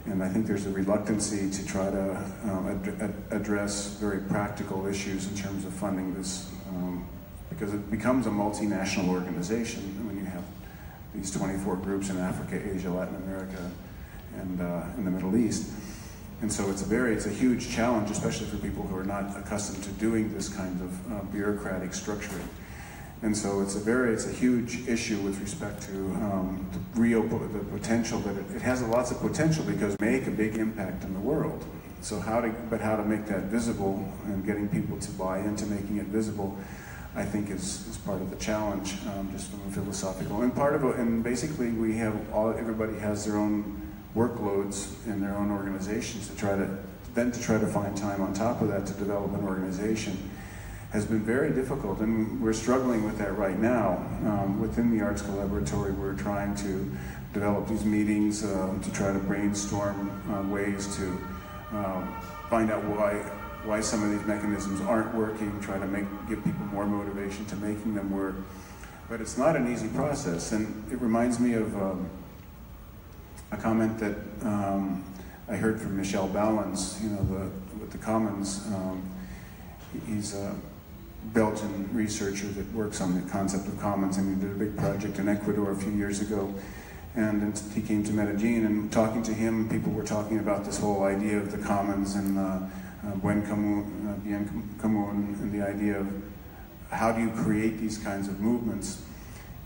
and I think there's a reluctancy to try to address very practical issues in terms of funding this, because it becomes a multinational organization when you have these 24 groups in Africa, Asia, Latin America, and in the Middle East. And so it's a huge challenge, especially for people who are not accustomed to doing this kind of bureaucratic structuring. And so it's a huge issue with respect to the potential that it has lots of potential, because it make a big impact in the world. So how to make that visible and getting people to buy into making it visible, I think is part of the challenge, just from a philosophical. And basically everybody has their own workloads in their own organizations to try to find time on top of that to develop an organization has been very difficult, and we're struggling with that right now. Within the Arts Collaboratory, we're trying to develop these meetings to try to brainstorm ways to find out why some of these mechanisms aren't working, try to give people more motivation to making them work. But it's not an easy process, and it reminds me of a comment that I heard from Michel Ballens, with the Commons. He's a Belgian researcher that works on the concept of commons, and he did a big project in Ecuador a few years ago. And he came to Medellin, and talking to him, people were talking about this whole idea of the commons and bien común, and the idea of how do you create these kinds of movements.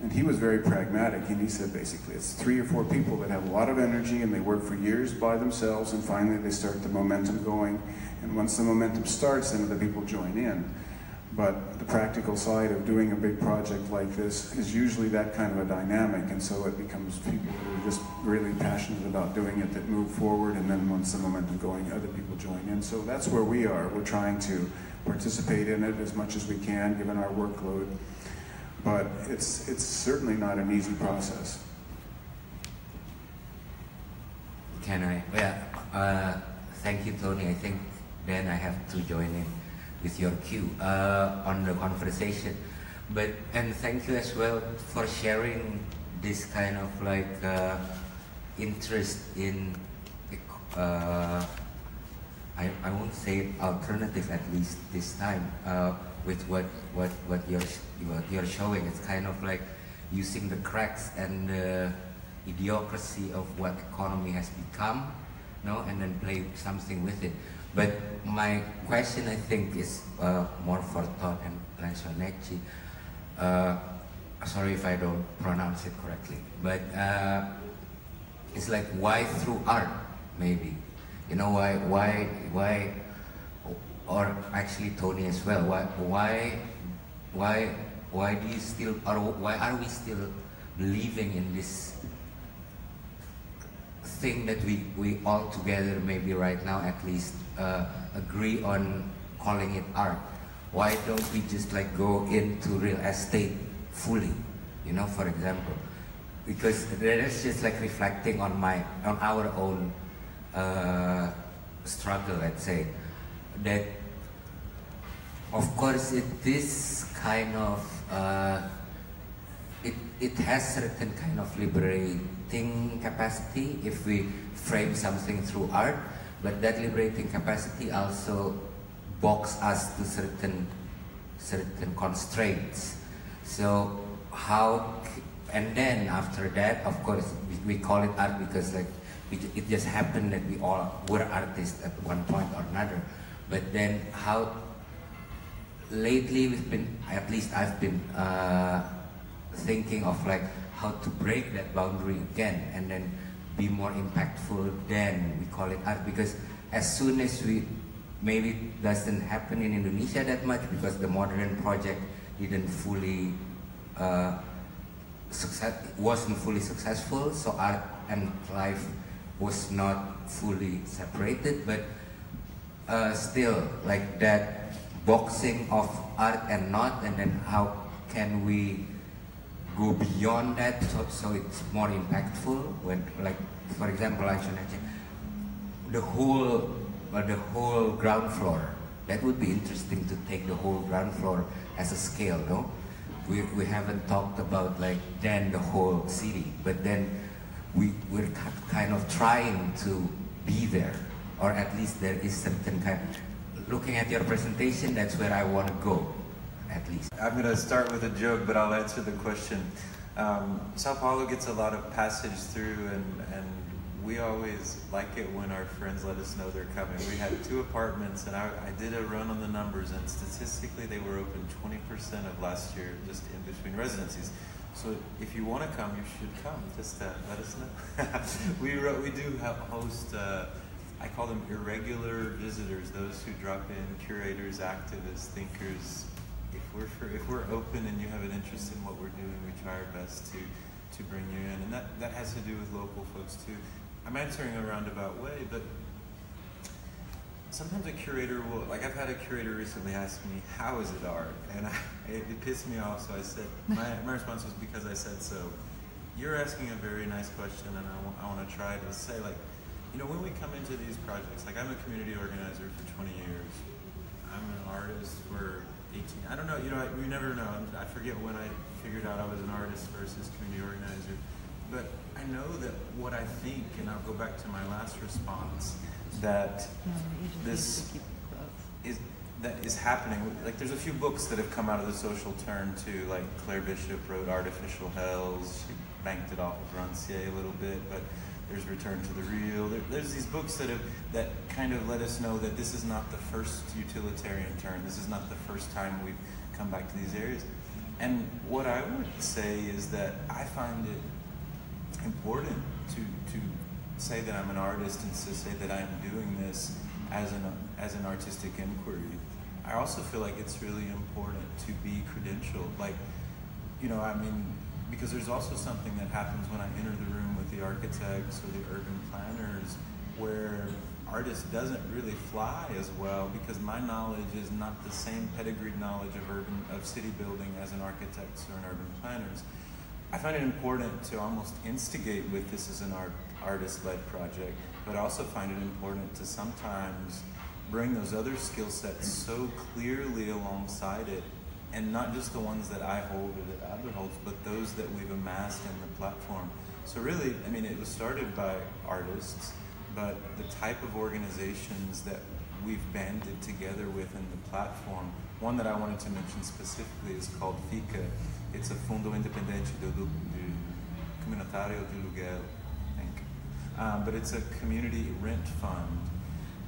And he was very pragmatic, and he said basically it's 3 or 4 people that have a lot of energy and they work for years by themselves, and finally they start the momentum going, and once the momentum starts, then other people join in. But the practical side of doing a big project like this is usually that kind of a dynamic, and so it becomes people who are just really passionate about doing it that move forward, and then once the momentum going, other people join in. So that's where we are. We're trying to participate in it as much as we can, given our workload. But it's certainly not an easy process. Can I? Well, thank you, Tony. I think then I have to join in with your cue on the conversation. And thank you as well for sharing this kind of like interest in I won't say alternative, at least this time, with what you're showing. It's kind of like using the cracks and the idiocracy of what economy has become, no, and then play something with it. But my question, I think, is more for Todd and Lanzonecci. Sorry if I don't pronounce it correctly, but it's like, why through art, maybe? You know, why, or actually Tony as well, why do you still, or why are we still believing in this thing that we all together, maybe right now at least, agree on calling it art? Why don't we just like go into real estate fully, you know, for example? Because that is just like reflecting on our own struggle, let's say, that of course this kind of it has certain kind of liberating capacity if we frame something through art, but that liberating capacity also box us to certain constraints. So how, and then after that, of course, we call it art because like it just happened that we all were artists at one point or another. But then how lately we've been, at least I've been thinking of like how to break that boundary again and then be more impactful, then we call it art. Because as soon as maybe it doesn't happen in Indonesia that much because the modern project didn't fully wasn't fully successful, so art and life was not fully separated, but still like that boxing of art and not, and then how can we go beyond that so it's more impactful when, like, for example, the whole ground floor, that would be interesting to take the whole ground floor as a scale, no? We haven't talked about like then the whole city, but then we're kind of trying to be there, or at least there is certain kind. Looking at your presentation, that's where I want to go, at least. I'm going to start with a joke, but I'll answer the question. Sao Paulo gets a lot of passage through, and we always like it when our friends let us know they're coming. We had 2 apartments, and I did a run on the numbers, and statistically they were open 20% of last year, just in between residencies. So if you want to come, you should come. Just let us know. We do host, I call them irregular visitors, those who drop in, curators, activists, thinkers. If we're open and you have an interest in what we're doing, we try our best to bring you in. And that has to do with local folks too. I'm answering a roundabout way, but sometimes a curator will, like I've had a curator recently ask me, how is it art? And it pissed me off, so I said, my response was because I said so. You're asking a very nice question, and I want to try to say, like, you know, when we come into these projects, like I'm a community organizer for 20 years. I'm an artist for 18, I don't know, you know, you never know. I forget when I figured out I was an artist versus community organizer. But I know that what I think, and I'll go back to my last response, that this is happening. Like there's a few books that have come out of the social turn too, like Claire Bishop wrote Artificial Hells, she banked it off of Rancière a little bit, but there's Return to the Real. There's these books that kind of let us know that this is not the first utilitarian turn. This is not the first time we've come back to these areas. And what I would say is that I find it important to say that I'm an artist and to say that I'm doing this as an artistic inquiry. I also feel like it's really important to be credentialed. Like, you know, I mean, because there's also something that happens when I enter the room with the architects or the urban planners where artist doesn't really fly as well because my knowledge is not the same pedigreed knowledge of city building as an architect's or an urban planner's. I find it important to almost instigate with this as an artist-led project, but I also find it important to sometimes bring those other skill sets so clearly alongside it, and not just the ones that I hold or that Adler holds, but those that we've amassed in the platform. So really, I mean, it was started by artists, but the type of organizations that we've banded together with in the platform, one that I wanted to mention specifically is called FICA. It's a Fundo Independente do Comunitário de Aluguel, I think. But it's a community rent fund.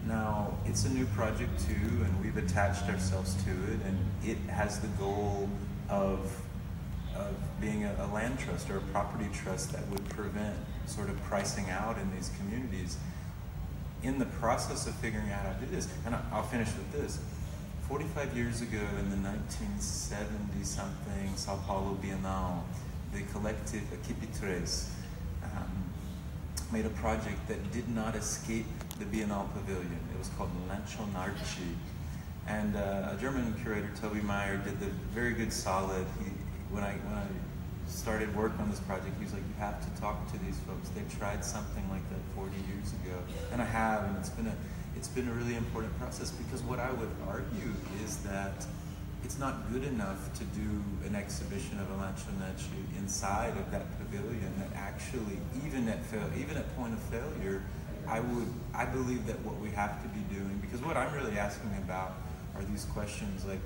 Now, it's a new project too, and we've attached ourselves to it, and it has the goal of being a land trust or a property trust that would prevent sort of pricing out in these communities. In the process of figuring out how to do this, and I'll finish with this, 45 years ago in the 1970-something Sao Paulo Bienal, the collective Tres made a project that did not escape the Bienal Pavilion. It was called Lanchonarchi. And a German curator, Toby Meyer, did the very good solid. When I started work on this project, he was like, you have to talk to these folks. They tried something like that 40 years ago. And I have, and it's been a really important process because what I would argue is that it's not good enough to do an exhibition of a lanchonarchi inside of that pavilion that actually, even at point of failure, I believe that what we have to be doing, because what I'm really asking about are these questions like,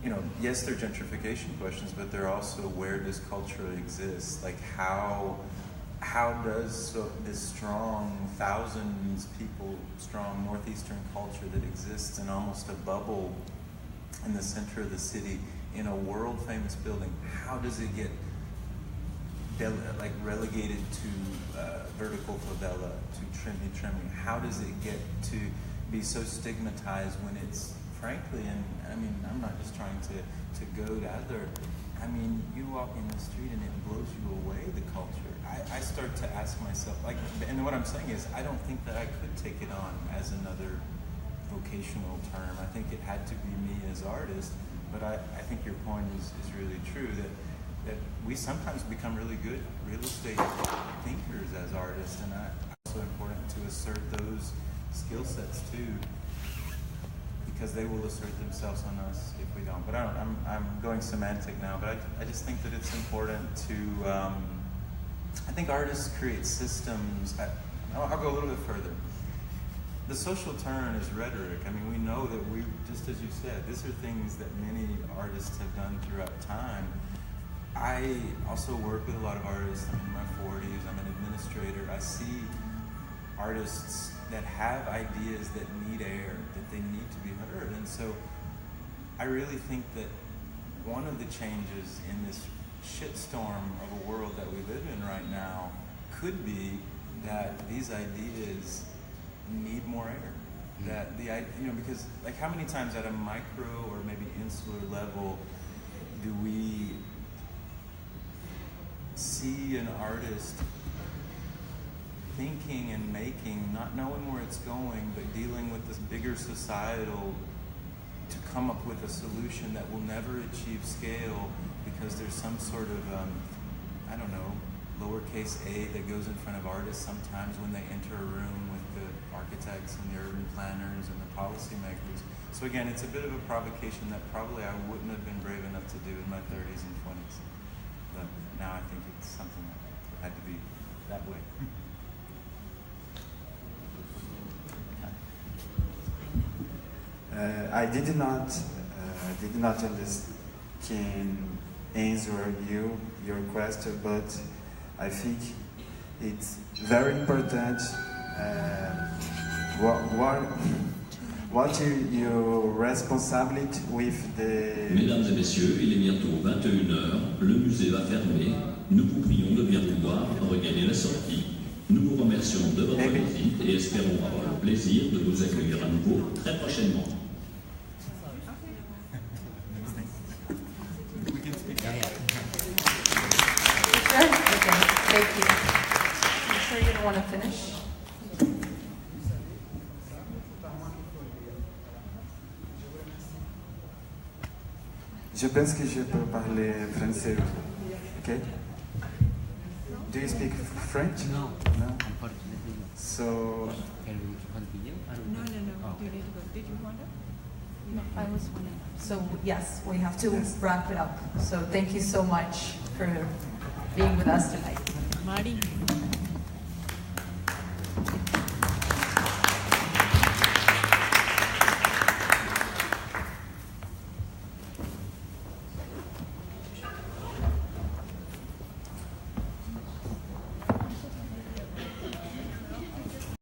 you know, yes, they're gentrification questions, but they're also where does culture exist? Like how does this strong, thousands people strong Northeastern culture that exists in almost a bubble in the center of the city in a world famous building, how does it get relegated to vertical favela, to tremi? How does it get to be so stigmatized when it's frankly, and I mean, I'm not just trying to go to Adler, I mean, you walk in the street and it blows you away, the culture. I start to ask myself, like, and what I'm saying is, I don't think that I could take it on as another vocational term. I think it had to be me as artist, but I think your point is really true, that we sometimes become really good real estate thinkers as artists, and it's also important to assert those skill sets too, because they will assert themselves on us if we don't. But I'm going semantic now, but I just think that it's important to, I think artists create systems. I'll go a little bit further. The social turn is rhetoric. I mean, we know that just as you said, these are things that many artists have done throughout time. I also work with a lot of artists. I'm in my 40s, I'm an administrator. I see artists that have ideas that need air, that they need to be heard. And so I really think that one of the changes in this shitstorm of a world that we live in right now could be that these ideas need more air. That because like how many times at a micro or maybe insular level do we see an artist thinking and making, not knowing where it's going, but dealing with this bigger societal to come up with a solution that will never achieve scale because there's some sort of, I don't know, lowercase a that goes in front of artists sometimes when they enter a room with the architects and the urban planners and the policymakers. So again, it's a bit of a provocation that probably I wouldn't have been brave enough to do in my 30s and 20s. But now I think it's something that had to be that way. I did not understand answer your question, but I think it's very important. What your responsibility with the... Mesdames et messieurs, il est bientôt 21h, le musée va fermer. Nous vous prions de bien vouloir regagner la sortie. Nous vous remercions de votre visite et espérons avoir le plaisir de vous accueillir à nouveau très prochainement. Thank you. I'm sure you don't want to finish. Je pense que je peux parler français. Okay? Do you speak French? No. No? So... Can we continue? No. You need to go. Did you want to? No, I was wondering. So yes, we have to wrap it up. So thank you so much for being with us tonight. Mari.